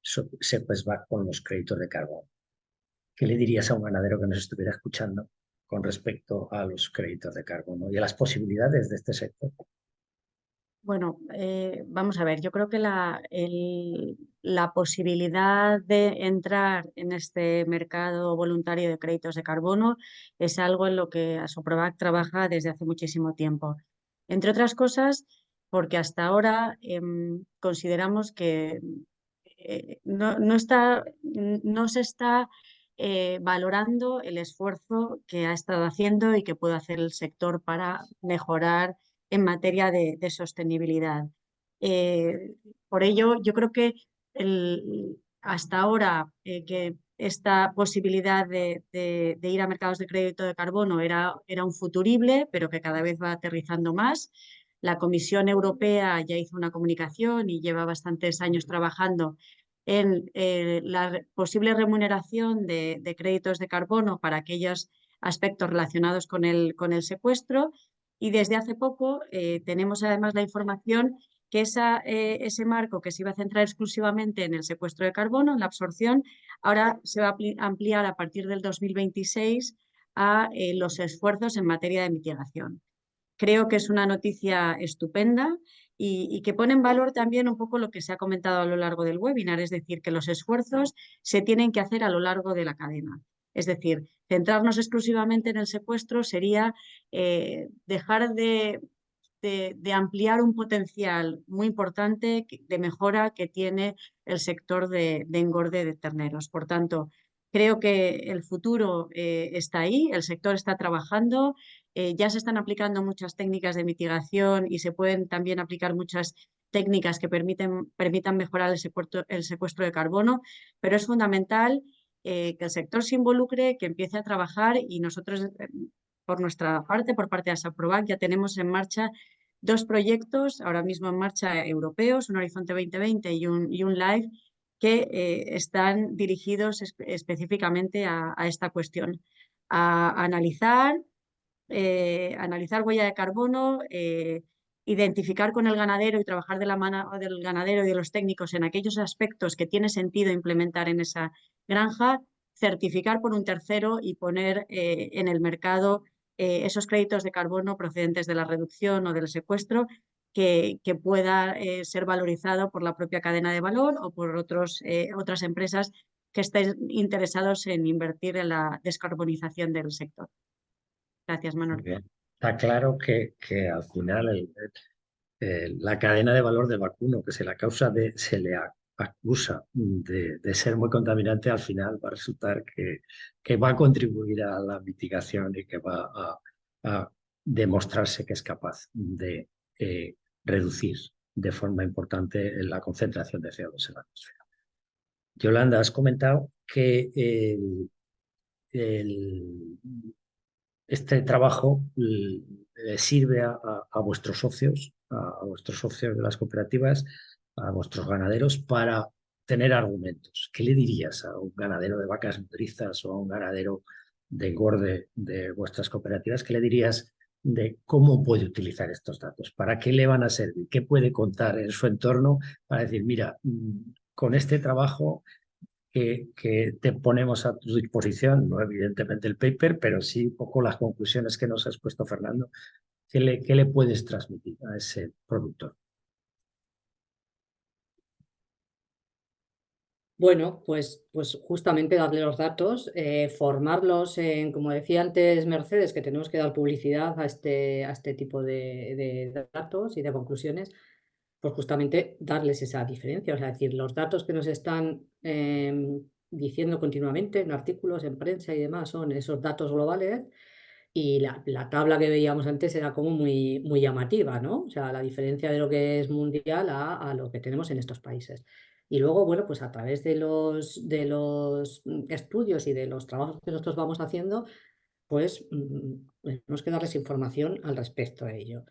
Speaker 1: Sequestback con los créditos de carbono. ¿Qué le dirías a un ganadero que nos estuviera escuchando con respecto a los créditos de carbono y a las posibilidades de este sector?
Speaker 4: Bueno, vamos a ver, yo creo que la posibilidad de entrar en este mercado voluntario de créditos de carbono es algo en lo que Asoprovac trabaja desde hace muchísimo tiempo. Entre otras cosas, porque hasta ahora consideramos que no se está valorando el esfuerzo que ha estado haciendo y que puede hacer el sector para mejorar en materia de sostenibilidad. Por ello, yo creo que hasta ahora que esta posibilidad de ir a mercados de crédito de carbono era un futurible, pero que cada vez va aterrizando más. La Comisión Europea ya hizo una comunicación y lleva bastantes años trabajando en la posible remuneración de créditos de carbono para aquellos aspectos relacionados con el secuestro. Y desde hace poco tenemos además la información que ese marco que se iba a centrar exclusivamente en el secuestro de carbono, en la absorción, ahora se va a ampliar a partir del 2026 a los esfuerzos en materia de mitigación. Creo que es una noticia estupenda y que pone en valor también un poco lo que se ha comentado a lo largo del webinar, es decir, que los esfuerzos se tienen que hacer a lo largo de la cadena. Es decir, centrarnos exclusivamente en el secuestro sería dejar de ampliar un potencial muy importante de mejora que tiene el sector de engorde de terneros. Por tanto, creo que el futuro está ahí, el sector está trabajando, ya se están aplicando muchas técnicas de mitigación y se pueden también aplicar muchas técnicas que permitan mejorar el secuestro de carbono, pero es fundamental que el sector se involucre, que empiece a trabajar y nosotros, por nuestra parte, por parte de Asoprovac, ya tenemos en marcha dos proyectos ahora mismo en marcha europeos, un Horizonte 2020 y un LIFE, que están dirigidos específicamente a esta cuestión, a analizar huella de carbono, identificar con el ganadero y trabajar de la mano del ganadero y de los técnicos en aquellos aspectos que tiene sentido implementar en esa granja, certificar por un tercero y poner en el mercado esos créditos de carbono procedentes de la reducción o del secuestro que pueda ser valorizado por la propia cadena de valor o por otras empresas que estén interesados en invertir en la descarbonización del sector. Gracias,
Speaker 1: Muy
Speaker 4: Manuel.
Speaker 1: bien. Está claro que al final la cadena de valor del vacuno, que se le acusa de ser muy contaminante, al final va a resultar que va a contribuir a la mitigación y que va a demostrarse que es capaz de reducir de forma importante la concentración de CO2 en la atmósfera. Yolanda, has comentado que este trabajo sirve a vuestros socios, a vuestros socios de las cooperativas, a vuestros ganaderos para tener argumentos. ¿Qué le dirías a un ganadero de vacas nodrizas o a un ganadero de engorde de vuestras cooperativas? ¿Qué le dirías de cómo puede utilizar estos datos? ¿Para qué le van a servir? ¿Qué puede contar en su entorno para decir, mira, con este trabajo que te ponemos a tu disposición, no evidentemente el paper, pero sí un poco las conclusiones que nos has puesto, Fernando, qué le puedes transmitir a ese productor?
Speaker 5: Bueno, pues justamente darle los datos, formarlos en, como decía antes Mercedes, que tenemos que dar publicidad a este tipo de datos y de conclusiones, pues justamente darles esa diferencia. O sea, decir, los datos que nos están diciendo continuamente en artículos, en prensa y demás son esos datos globales Y la tabla que veíamos antes era como muy, muy llamativa, ¿no? O sea, la diferencia de lo que es mundial a lo que tenemos en estos países. Y luego, bueno, pues a través de los estudios y de los trabajos que nosotros vamos haciendo, pues tenemos que darles información al respecto de ello.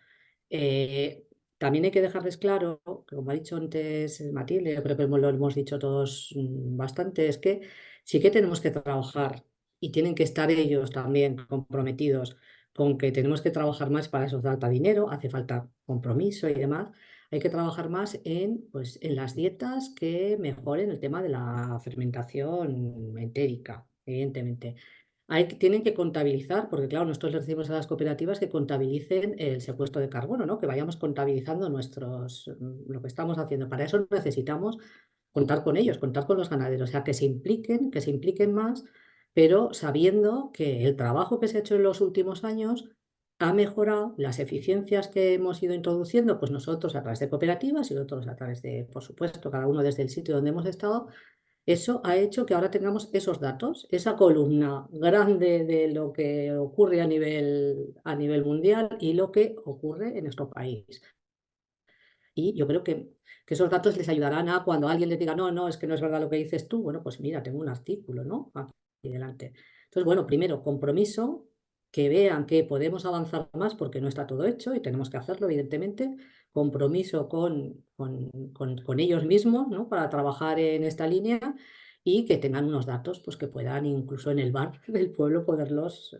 Speaker 5: También hay que dejarles claro, que como ha dicho antes Matilde, yo creo que lo hemos dicho todos bastante, es que sí que tenemos que trabajar y tienen que estar ellos también comprometidos con que tenemos que trabajar más. Para eso hace falta dinero, hace falta compromiso y demás. Hay que trabajar más pues, en las dietas que mejoren el tema de la fermentación entérica, evidentemente. Tienen que contabilizar, porque claro, nosotros les decimos a las cooperativas que contabilicen el secuestro de carbono, ¿no? Que vayamos contabilizando lo que estamos haciendo. Para eso necesitamos contar con ellos, contar con los ganaderos, o sea, que se impliquen más, pero sabiendo que el trabajo que se ha hecho en los últimos años ha mejorado las eficiencias que hemos ido introduciendo, pues nosotros a través de cooperativas y otros a través de, por supuesto, cada uno desde el sitio donde hemos estado. Eso ha hecho que ahora tengamos esos datos, esa columna grande de lo que ocurre a nivel mundial y lo que ocurre en nuestro país. Y yo creo que esos datos les ayudarán a cuando alguien les diga, no, no, es que no es verdad lo que dices tú, bueno, pues mira, tengo un artículo, ¿no? Aquí delante. Entonces, bueno, primero, compromiso, que vean que podemos avanzar más porque no está todo hecho y tenemos que hacerlo, evidentemente. Compromiso con ellos mismos, ¿no? Para trabajar en esta línea y que tengan unos datos pues, que puedan incluso en el bar del pueblo poderlos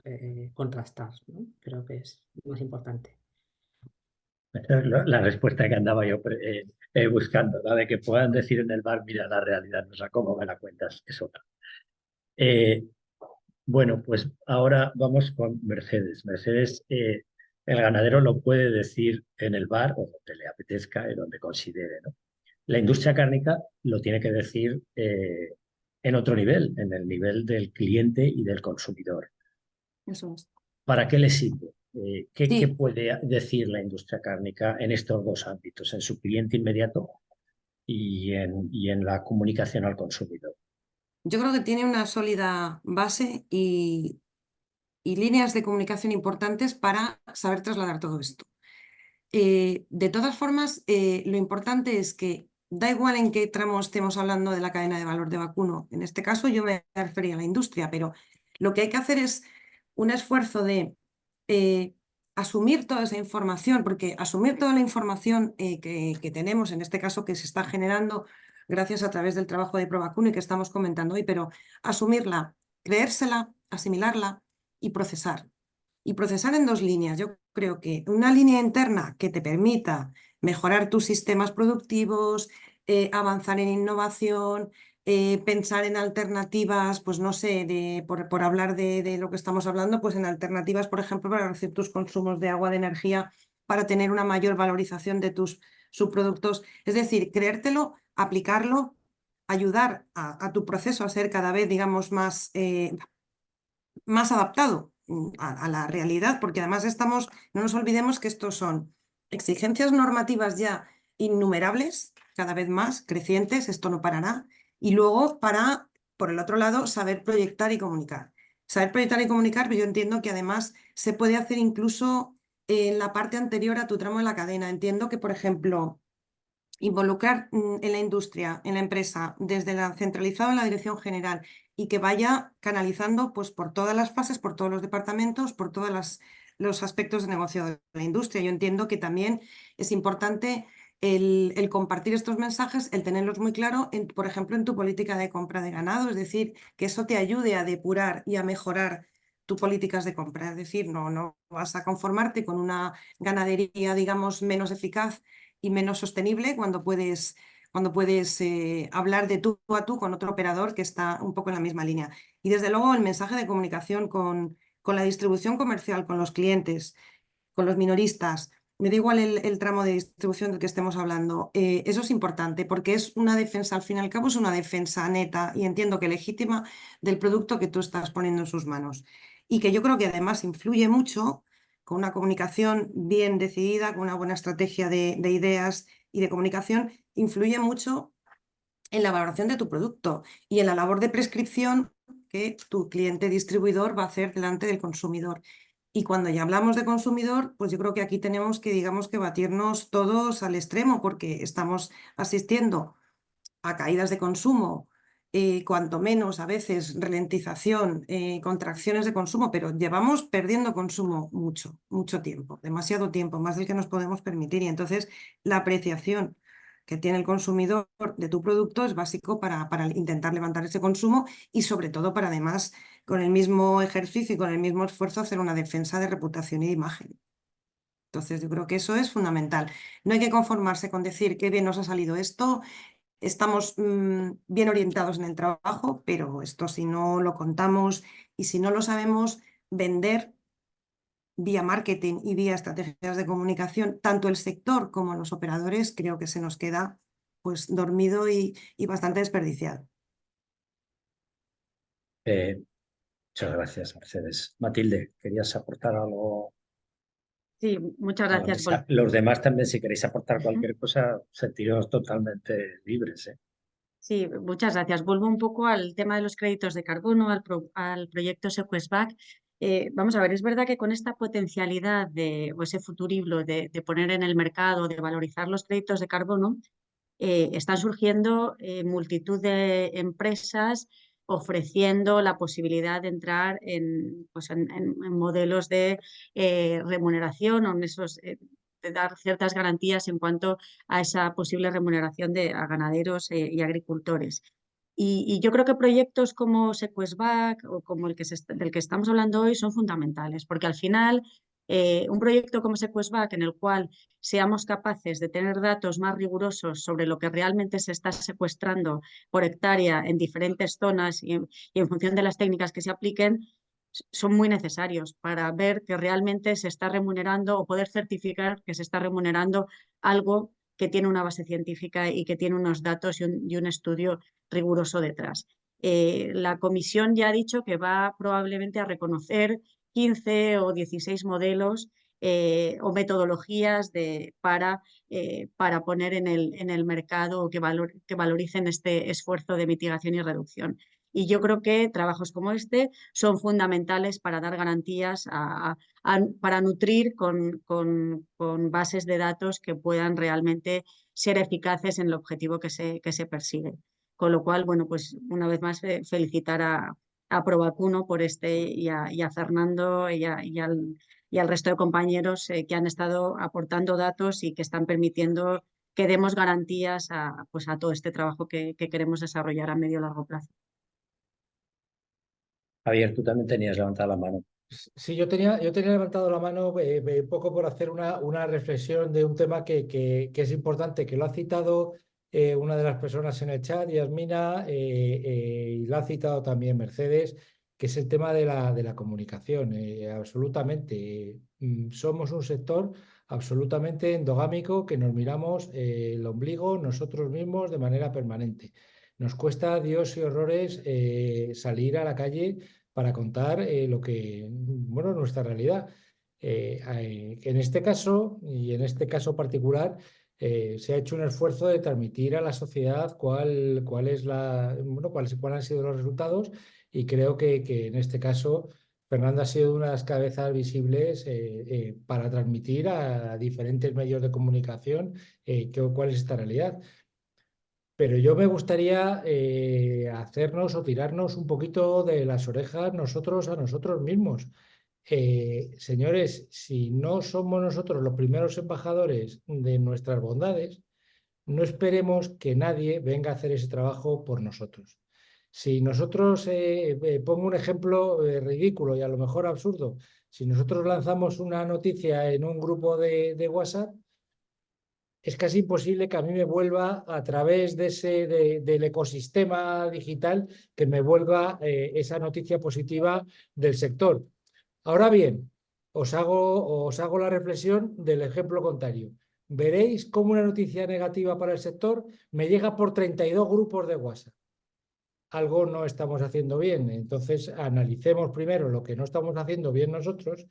Speaker 5: contrastar, ¿no? Creo que es lo más importante.
Speaker 1: La respuesta que andaba yo buscando, la de que puedan decir en el bar, mira, la realidad no sé cómo me la cuentas, es otra. Bueno, pues ahora vamos con Mercedes. Mercedes, el ganadero lo puede decir en el bar o donde le apetezca y donde considere, ¿no? La industria cárnica lo tiene que decir en otro nivel, en el nivel del cliente y del consumidor.
Speaker 6: Eso es.
Speaker 1: ¿Para qué le sirve? ¿Qué
Speaker 6: Sí.
Speaker 1: puede decir la industria cárnica en estos dos ámbitos, en su cliente inmediato y en la comunicación al consumidor?
Speaker 6: Yo creo que tiene una sólida base y líneas de comunicación importantes para saber trasladar todo esto. De todas formas, lo importante es que da igual en qué tramo estemos hablando de la cadena de valor de vacuno. En este caso yo me refería a la industria, pero lo que hay que hacer es un esfuerzo de asumir toda esa información, porque asumir toda la información que tenemos, en este caso que se está generando gracias a través del trabajo de ProVacuno y que estamos comentando hoy, pero asumirla, creérsela, asimilarla y procesar. Y procesar en dos líneas. Yo creo que una línea interna que te permita mejorar tus sistemas productivos, avanzar en innovación, pensar en alternativas, pues no sé, por hablar de lo que estamos hablando, pues en alternativas, por ejemplo, para reducir tus consumos de agua, de energía, para tener una mayor valorización de tus subproductos. Es decir, creértelo, aplicarlo, ayudar a tu proceso a ser cada vez, digamos, más adaptado a la realidad, porque además no nos olvidemos que estos son exigencias normativas ya innumerables, cada vez más crecientes, esto no parará, y luego por el otro lado, saber proyectar y comunicar. Saber proyectar y comunicar, pero yo entiendo que además se puede hacer incluso en la parte anterior a tu tramo de la cadena. Entiendo que, por ejemplo, involucrar en la industria, en la empresa, desde la centralizado en la dirección general y que vaya canalizando pues, por todas las fases, por todos los departamentos, por todos los aspectos de negocio de la industria. Yo entiendo que también es importante el compartir estos mensajes, el tenerlos muy claro, por ejemplo, en tu política de compra de ganado, es decir, que eso te ayude a depurar y a mejorar tus políticas de compra. Es decir, no vas a conformarte con una ganadería, digamos, menos eficaz y menos sostenible cuando puedes hablar de tú a tú con otro operador que está un poco en la misma línea. Y desde luego el mensaje de comunicación con la distribución comercial, con los clientes, con los minoristas, me da igual el tramo de distribución del que estemos hablando, eso es importante porque es una defensa, al fin y al cabo es una defensa neta y entiendo que legítima del producto que tú estás poniendo en sus manos. Y que yo creo que además influye mucho con una comunicación bien decidida, con una buena estrategia de ideas y de comunicación, influye mucho en la valoración de tu producto y en la labor de prescripción que tu cliente distribuidor va a hacer delante del consumidor. Y cuando ya hablamos de consumidor, pues yo creo que aquí tenemos que, digamos, que batirnos todos al extremo, porque estamos asistiendo a caídas de consumo, cuanto menos a veces ralentización, contracciones de consumo, pero llevamos perdiendo consumo mucho tiempo, demasiado tiempo, más del que nos podemos permitir. Y entonces la apreciación que tiene el consumidor de tu producto es básico para intentar levantar ese consumo y sobre todo para además con el mismo ejercicio y con el mismo esfuerzo hacer una defensa de reputación y de imagen. Entonces yo creo que eso es fundamental. No hay que conformarse con decir qué bien nos ha salido esto, estamos bien orientados en el trabajo, pero esto si no lo contamos y si no lo sabemos vender vía marketing y vía estrategias de comunicación, tanto el sector como los operadores, creo que se nos queda pues dormido y bastante desperdiciado.
Speaker 1: Muchas gracias, Mercedes. Matilde, ¿querías aportar algo?
Speaker 4: Sí, muchas
Speaker 1: A la
Speaker 4: gracias.
Speaker 1: mesa? Los demás también, si queréis aportar cualquier cosa, sentiros totalmente libres, ¿eh?
Speaker 4: Sí, muchas gracias. Vuelvo un poco al tema de los créditos de carbono, al proyecto Sequest Back. Vamos a ver, es verdad que con esta potencialidad o ese futurible de poner en el mercado, de valorizar los créditos de carbono, están surgiendo multitud de empresas ofreciendo la posibilidad de entrar en modelos de remuneración o en esos, de dar ciertas garantías en cuanto a esa posible remuneración a ganaderos y agricultores. Y yo creo que proyectos como Sequest Back o como del que estamos hablando hoy son fundamentales, porque al final un proyecto como Sequest Back en el cual seamos capaces de tener datos más rigurosos sobre lo que realmente se está secuestrando por hectárea en diferentes zonas y en función de las técnicas que se apliquen, son muy necesarios para ver que realmente se está remunerando o poder certificar que se está remunerando algo que tiene una base científica y que tiene unos datos y un estudio riguroso detrás. La comisión ya ha dicho que va probablemente a reconocer 15 o 16 modelos o metodologías para poner en el mercado que valoricen este esfuerzo de mitigación y reducción. Y yo creo que trabajos como este son fundamentales para dar garantías, para nutrir con bases de datos que puedan realmente ser eficaces en el objetivo que se persigue. Con lo cual, bueno, pues una vez más felicitar a Provacuno por y a Fernando y al resto de compañeros que han estado aportando datos y que están permitiendo que demos garantías a todo este trabajo que queremos desarrollar a medio y largo plazo.
Speaker 1: Javier, tú también tenías levantada la mano.
Speaker 3: Sí, yo tenía levantado la mano un poco por hacer una reflexión de un tema que es importante, que lo ha citado una de las personas en el chat, Yasmina, y lo ha citado también Mercedes, que es el tema de la comunicación. Absolutamente. Somos un sector absolutamente endogámico que nos miramos el ombligo nosotros mismos de manera permanente. Nos cuesta Dios y horrores salir a la calle para contar nuestra realidad. En este caso, y en este caso particular, se ha hecho un esfuerzo de transmitir a la sociedad cuáles han sido los resultados, y creo que en este caso Fernando ha sido una de las cabezas visibles para transmitir a diferentes medios de comunicación cuál es esta realidad. Pero yo me gustaría hacernos o tirarnos un poquito de las orejas nosotros a nosotros mismos. Señores, si no somos nosotros los primeros embajadores de nuestras bondades, no esperemos que nadie venga a hacer ese trabajo por nosotros. Si nosotros, pongo un ejemplo ridículo y a lo mejor absurdo, si nosotros lanzamos una noticia en un grupo de WhatsApp, es casi imposible que a mí me vuelva a través del ecosistema digital, que me vuelva esa noticia positiva del sector. Ahora bien, os hago la reflexión del ejemplo contrario. Veréis cómo una noticia negativa para el sector me llega por 32 grupos de WhatsApp. Algo no estamos haciendo bien. Entonces, analicemos primero lo que no estamos haciendo bien nosotros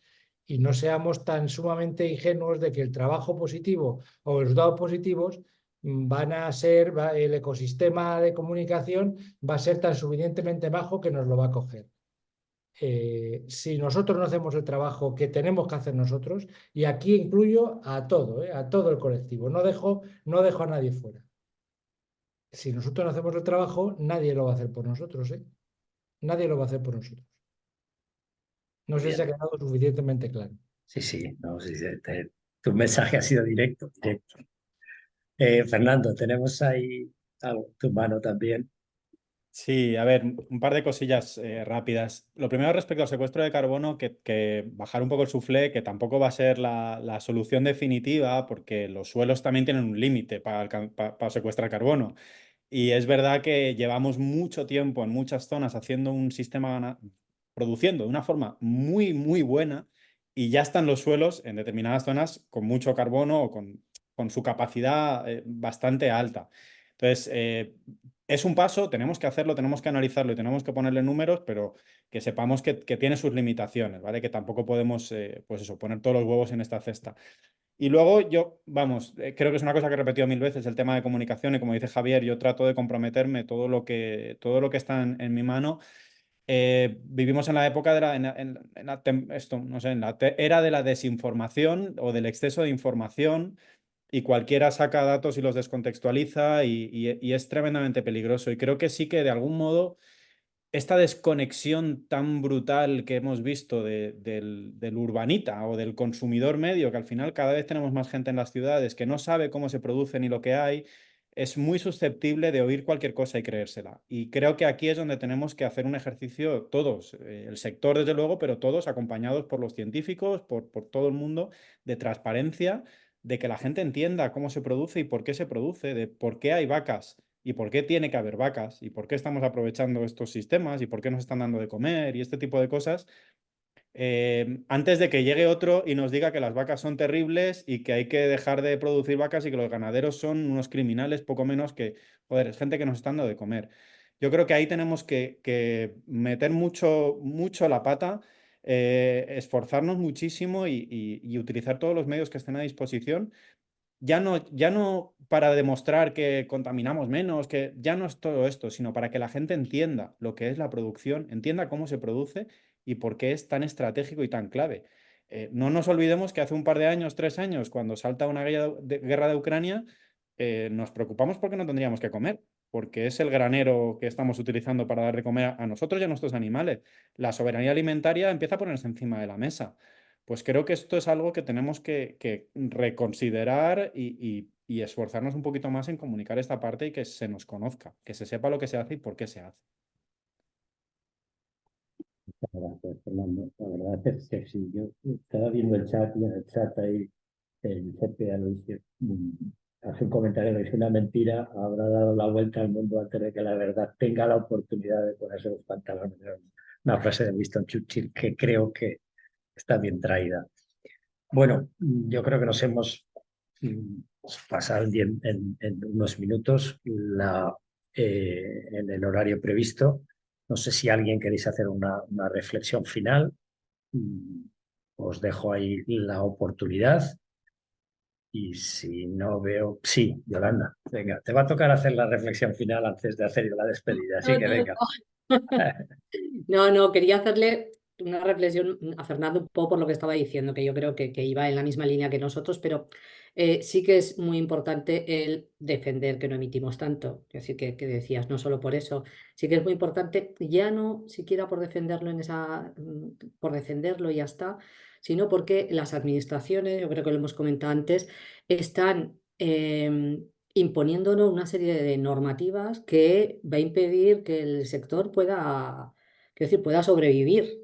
Speaker 3: y no seamos tan sumamente ingenuos de que el trabajo positivo o los datos positivos van a ser, el ecosistema de comunicación va a ser tan suficientemente bajo que nos lo va a coger. si nosotros no hacemos el trabajo que tenemos que hacer nosotros, y aquí incluyo a todo el colectivo, no dejo a nadie fuera. Si nosotros no hacemos el trabajo, nadie lo va a hacer por nosotros, ¿eh? Nadie lo va a hacer por nosotros. No sé si ha
Speaker 1: Bien.
Speaker 3: quedado suficientemente claro.
Speaker 1: Sí, sí, no, sí, tu mensaje ha sido directo, directo. Fernando, tenemos ahí tu mano también.
Speaker 2: Sí, a ver, un par de cosillas rápidas. Lo primero respecto al secuestro de carbono, que bajar un poco el suflé, que tampoco va a ser la solución definitiva, porque los suelos también tienen un límite para secuestrar carbono. Y es verdad que llevamos mucho tiempo en muchas zonas haciendo un sistema, produciendo de una forma muy, muy buena, y ya están los suelos en determinadas zonas con mucho carbono o con su capacidad bastante alta. Entonces, es un paso, tenemos que hacerlo, tenemos que analizarlo y tenemos que ponerle números, pero que sepamos que tiene sus limitaciones, ¿vale? Que tampoco podemos, pues eso, poner todos los huevos en esta cesta. Y luego yo, vamos, creo que es una cosa que he repetido 1000 veces, el tema de comunicación, y como dice Javier, yo trato de comprometerme todo lo que está en mi mano. Vivimos en la época de esto, no sé, era de la desinformación o del exceso de información, y cualquiera saca datos y los descontextualiza, y es tremendamente peligroso. Y creo que sí que de algún modo esta desconexión tan brutal que hemos visto del urbanita o del consumidor medio, que al final cada vez tenemos más gente en las ciudades que no sabe cómo se produce ni lo que hay, es muy susceptible de oír cualquier cosa y creérsela. Y creo que aquí es donde tenemos que hacer un ejercicio todos, el sector desde luego, pero todos acompañados por los científicos, por todo el mundo, de transparencia, de que la gente entienda cómo se produce y por qué se produce, de por qué hay vacas y por qué tiene que haber vacas y por qué estamos aprovechando estos sistemas y por qué nos están dando de comer y este tipo de cosas, antes de que llegue otro y nos diga que las vacas son terribles y que hay que dejar de producir vacas y que los ganaderos son unos criminales, poco menos que, joder, es gente que nos está dando de comer. Yo creo que ahí tenemos que meter mucho, mucho la pata, esforzarnos muchísimo y utilizar todos los medios que estén a disposición. Ya no para demostrar que contaminamos menos, que ya no es todo esto, sino para que la gente entienda lo que es la producción, entienda cómo se produce y por qué es tan estratégico y tan clave. No nos olvidemos que hace un par de años, 3 años, cuando salta una guerra de Ucrania, nos preocupamos porque no tendríamos que comer, porque es el granero que estamos utilizando para dar de comer a nosotros y a nuestros animales. La soberanía alimentaria empieza a ponerse encima de la mesa. Pues creo que esto es algo que tenemos que reconsiderar y esforzarnos un poquito más en comunicar esta parte y que se nos conozca, que se sepa lo que se hace y por qué se hace.
Speaker 1: Muchas gracias, Fernando. La verdad es que sí, yo estaba viendo el chat, y en el chat ahí el CPA lo dice, hace un comentario que dice una mentira, habrá dado la vuelta al mundo antes de que la verdad tenga la oportunidad de ponerse los pantalones. Una frase de Winston Churchill que creo que está bien traída. Bueno, yo creo que nos hemos pasado en unos minutos en el horario previsto. No sé si alguien queréis hacer una reflexión final. Os dejo ahí la oportunidad. Y si no veo... Sí, Yolanda, venga, te va a tocar hacer la reflexión final antes de hacer la despedida. Así
Speaker 5: No,
Speaker 1: que
Speaker 5: no,
Speaker 1: venga.
Speaker 5: no, quería hacerle una reflexión a Fernando un poco por lo que estaba diciendo, que yo creo que iba en la misma línea que nosotros, pero sí que es muy importante el defender que no emitimos tanto. Es decir, que decías, no solo por eso, sí que es muy importante, ya no siquiera por defenderlo por defenderlo y ya está, sino porque las administraciones, yo creo que lo hemos comentado antes, están imponiéndonos una serie de normativas que va a impedir que el sector pueda sobrevivir.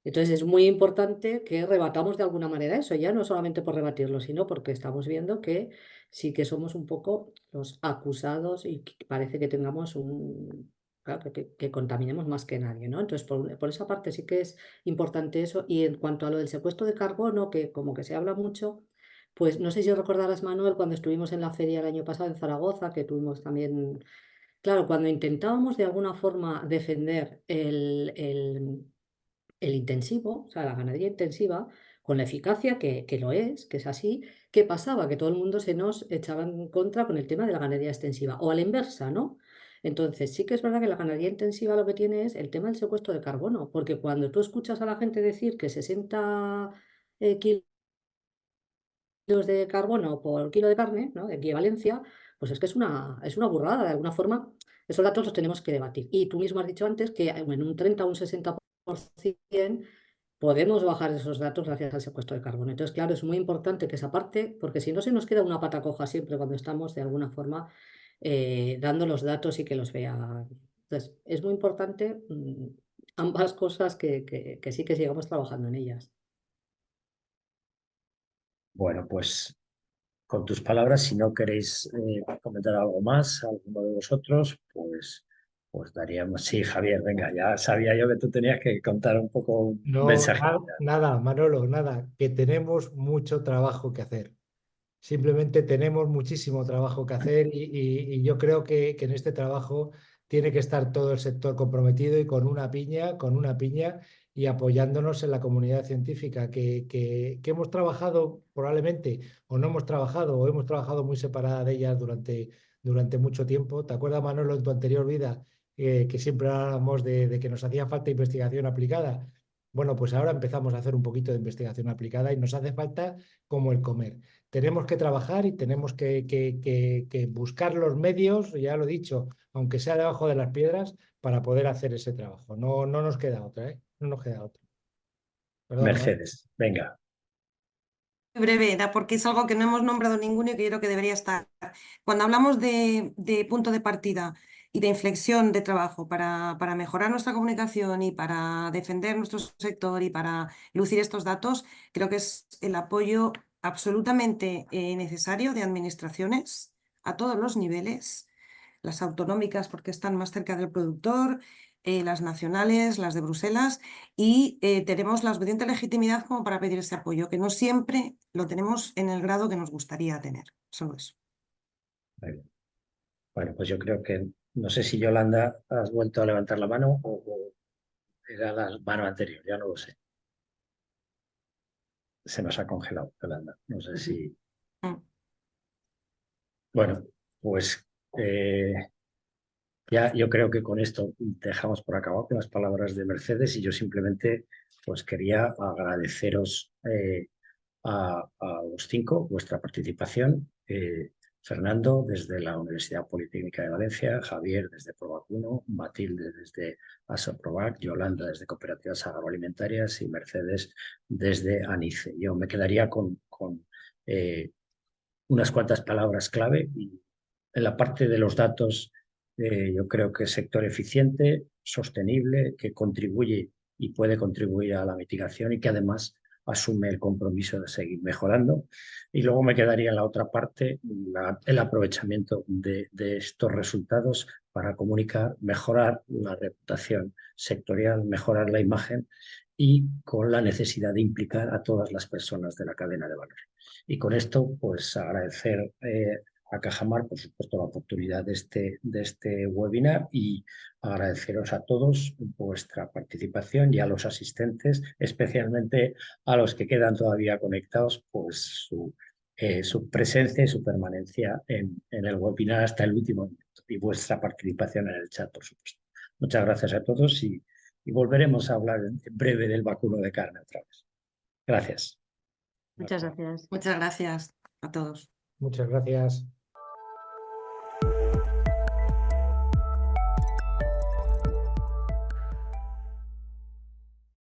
Speaker 5: Entonces es muy importante que rebatamos de alguna manera eso, ya no solamente por rebatirlo, sino porque estamos viendo que sí que somos un poco los acusados y que parece que tengamos claro, que contaminemos más que nadie, ¿no? Entonces por esa parte sí que es importante eso. Y en cuanto a lo del secuestro de carbono, que como que se habla mucho, pues no sé si recordarás, Manuel, cuando estuvimos en la feria el año pasado en Zaragoza, que tuvimos también, claro, cuando intentábamos de alguna forma defender el intensivo, o sea, la ganadería intensiva, con la eficacia que lo es, que es así, ¿qué pasaba? Que todo el mundo se nos echaba en contra con el tema de la ganadería extensiva, o a la inversa, ¿no? Entonces, sí que es verdad que la ganadería intensiva lo que tiene es el tema del secuestro de carbono, porque cuando tú escuchas a la gente decir que 60 kilos de carbono por kilo de carne, ¿no?, de equivalencia, pues es que es una burrada. De alguna forma, esos datos los tenemos que debatir. Y tú mismo has dicho antes que en un 30 o un 60% podemos bajar esos datos gracias al secuestro de carbono. Entonces, claro, es muy importante que esa parte, porque si no se nos queda una pata coja siempre cuando estamos de alguna forma dando los datos y que los vean. Entonces, es muy importante ambas cosas que sí que sigamos trabajando en ellas.
Speaker 1: Bueno, pues con tus palabras, si no queréis comentar algo más, alguno de vosotros, pues daríamos. Sí, Javier, venga, ya sabía yo que tú tenías que contar un poco un
Speaker 3: No,
Speaker 1: mensaje.
Speaker 3: nada, Manolo, nada, que tenemos mucho trabajo que hacer. Simplemente tenemos muchísimo trabajo que hacer y yo creo que en este trabajo tiene que estar todo el sector comprometido y con una piña y apoyándonos en la comunidad científica que hemos trabajado probablemente o no hemos trabajado o hemos trabajado muy separada de ellas durante mucho tiempo. ¿Te acuerdas, Manolo, en tu anterior vida que siempre hablábamos de que nos hacía falta investigación aplicada? Bueno, pues ahora empezamos a hacer un poquito de investigación aplicada y nos hace falta como el comer. Tenemos que trabajar y tenemos que buscar los medios, ya lo he dicho, aunque sea debajo de las piedras, para poder hacer ese trabajo. No, no nos queda otra, ¿eh? No nos queda otra. Perdona, Mar.
Speaker 1: Mercedes, venga.
Speaker 6: Breve, era porque es algo que no hemos nombrado ninguno y que yo creo que debería estar. Cuando hablamos de punto de partida y de inflexión de trabajo para mejorar nuestra comunicación y para defender nuestro sector y para lucir estos datos, creo que es el apoyo absolutamente necesario de administraciones a todos los niveles, las autonómicas porque están más cerca del productor, las nacionales, las de Bruselas, y tenemos la suficiente legitimidad como para pedir ese apoyo, que no siempre lo tenemos en el grado que nos gustaría tener. Solo eso.
Speaker 1: Bueno, pues yo creo que, no sé si Yolanda has vuelto a levantar la mano o era la mano anterior, ya no lo sé. Se nos ha congelado, Yolanda. No sé si. Bueno, pues ya yo creo que con esto dejamos por acabado con las palabras de Mercedes y yo simplemente pues quería agradeceros a los cinco vuestra participación. Fernando desde la Universidad Politécnica de Valencia, Javier desde Provacuno, Matilde desde Asoprovac, Yolanda desde Cooperativas Agroalimentarias y Mercedes desde ANICE. Yo me quedaría con unas cuantas palabras clave y en la parte de los datos yo creo que es sector eficiente, sostenible, que contribuye y puede contribuir a la mitigación y que además asume el compromiso de seguir mejorando. Y luego me quedaría en la otra parte el aprovechamiento de estos resultados para comunicar, mejorar la reputación sectorial, mejorar la imagen y con la necesidad de implicar a todas las personas de la cadena de valor. Y con esto, pues agradecer a Cajamar, por supuesto, la oportunidad de este webinar y agradeceros a todos vuestra participación y a los asistentes, especialmente a los que quedan todavía conectados, pues su presencia y su permanencia en el webinar hasta el último minuto y vuestra participación en el chat, por supuesto. Muchas gracias a todos y volveremos a hablar en breve del vacuno de carne otra vez. Gracias.
Speaker 4: Muchas gracias.
Speaker 6: Muchas gracias a todos.
Speaker 3: Muchas gracias.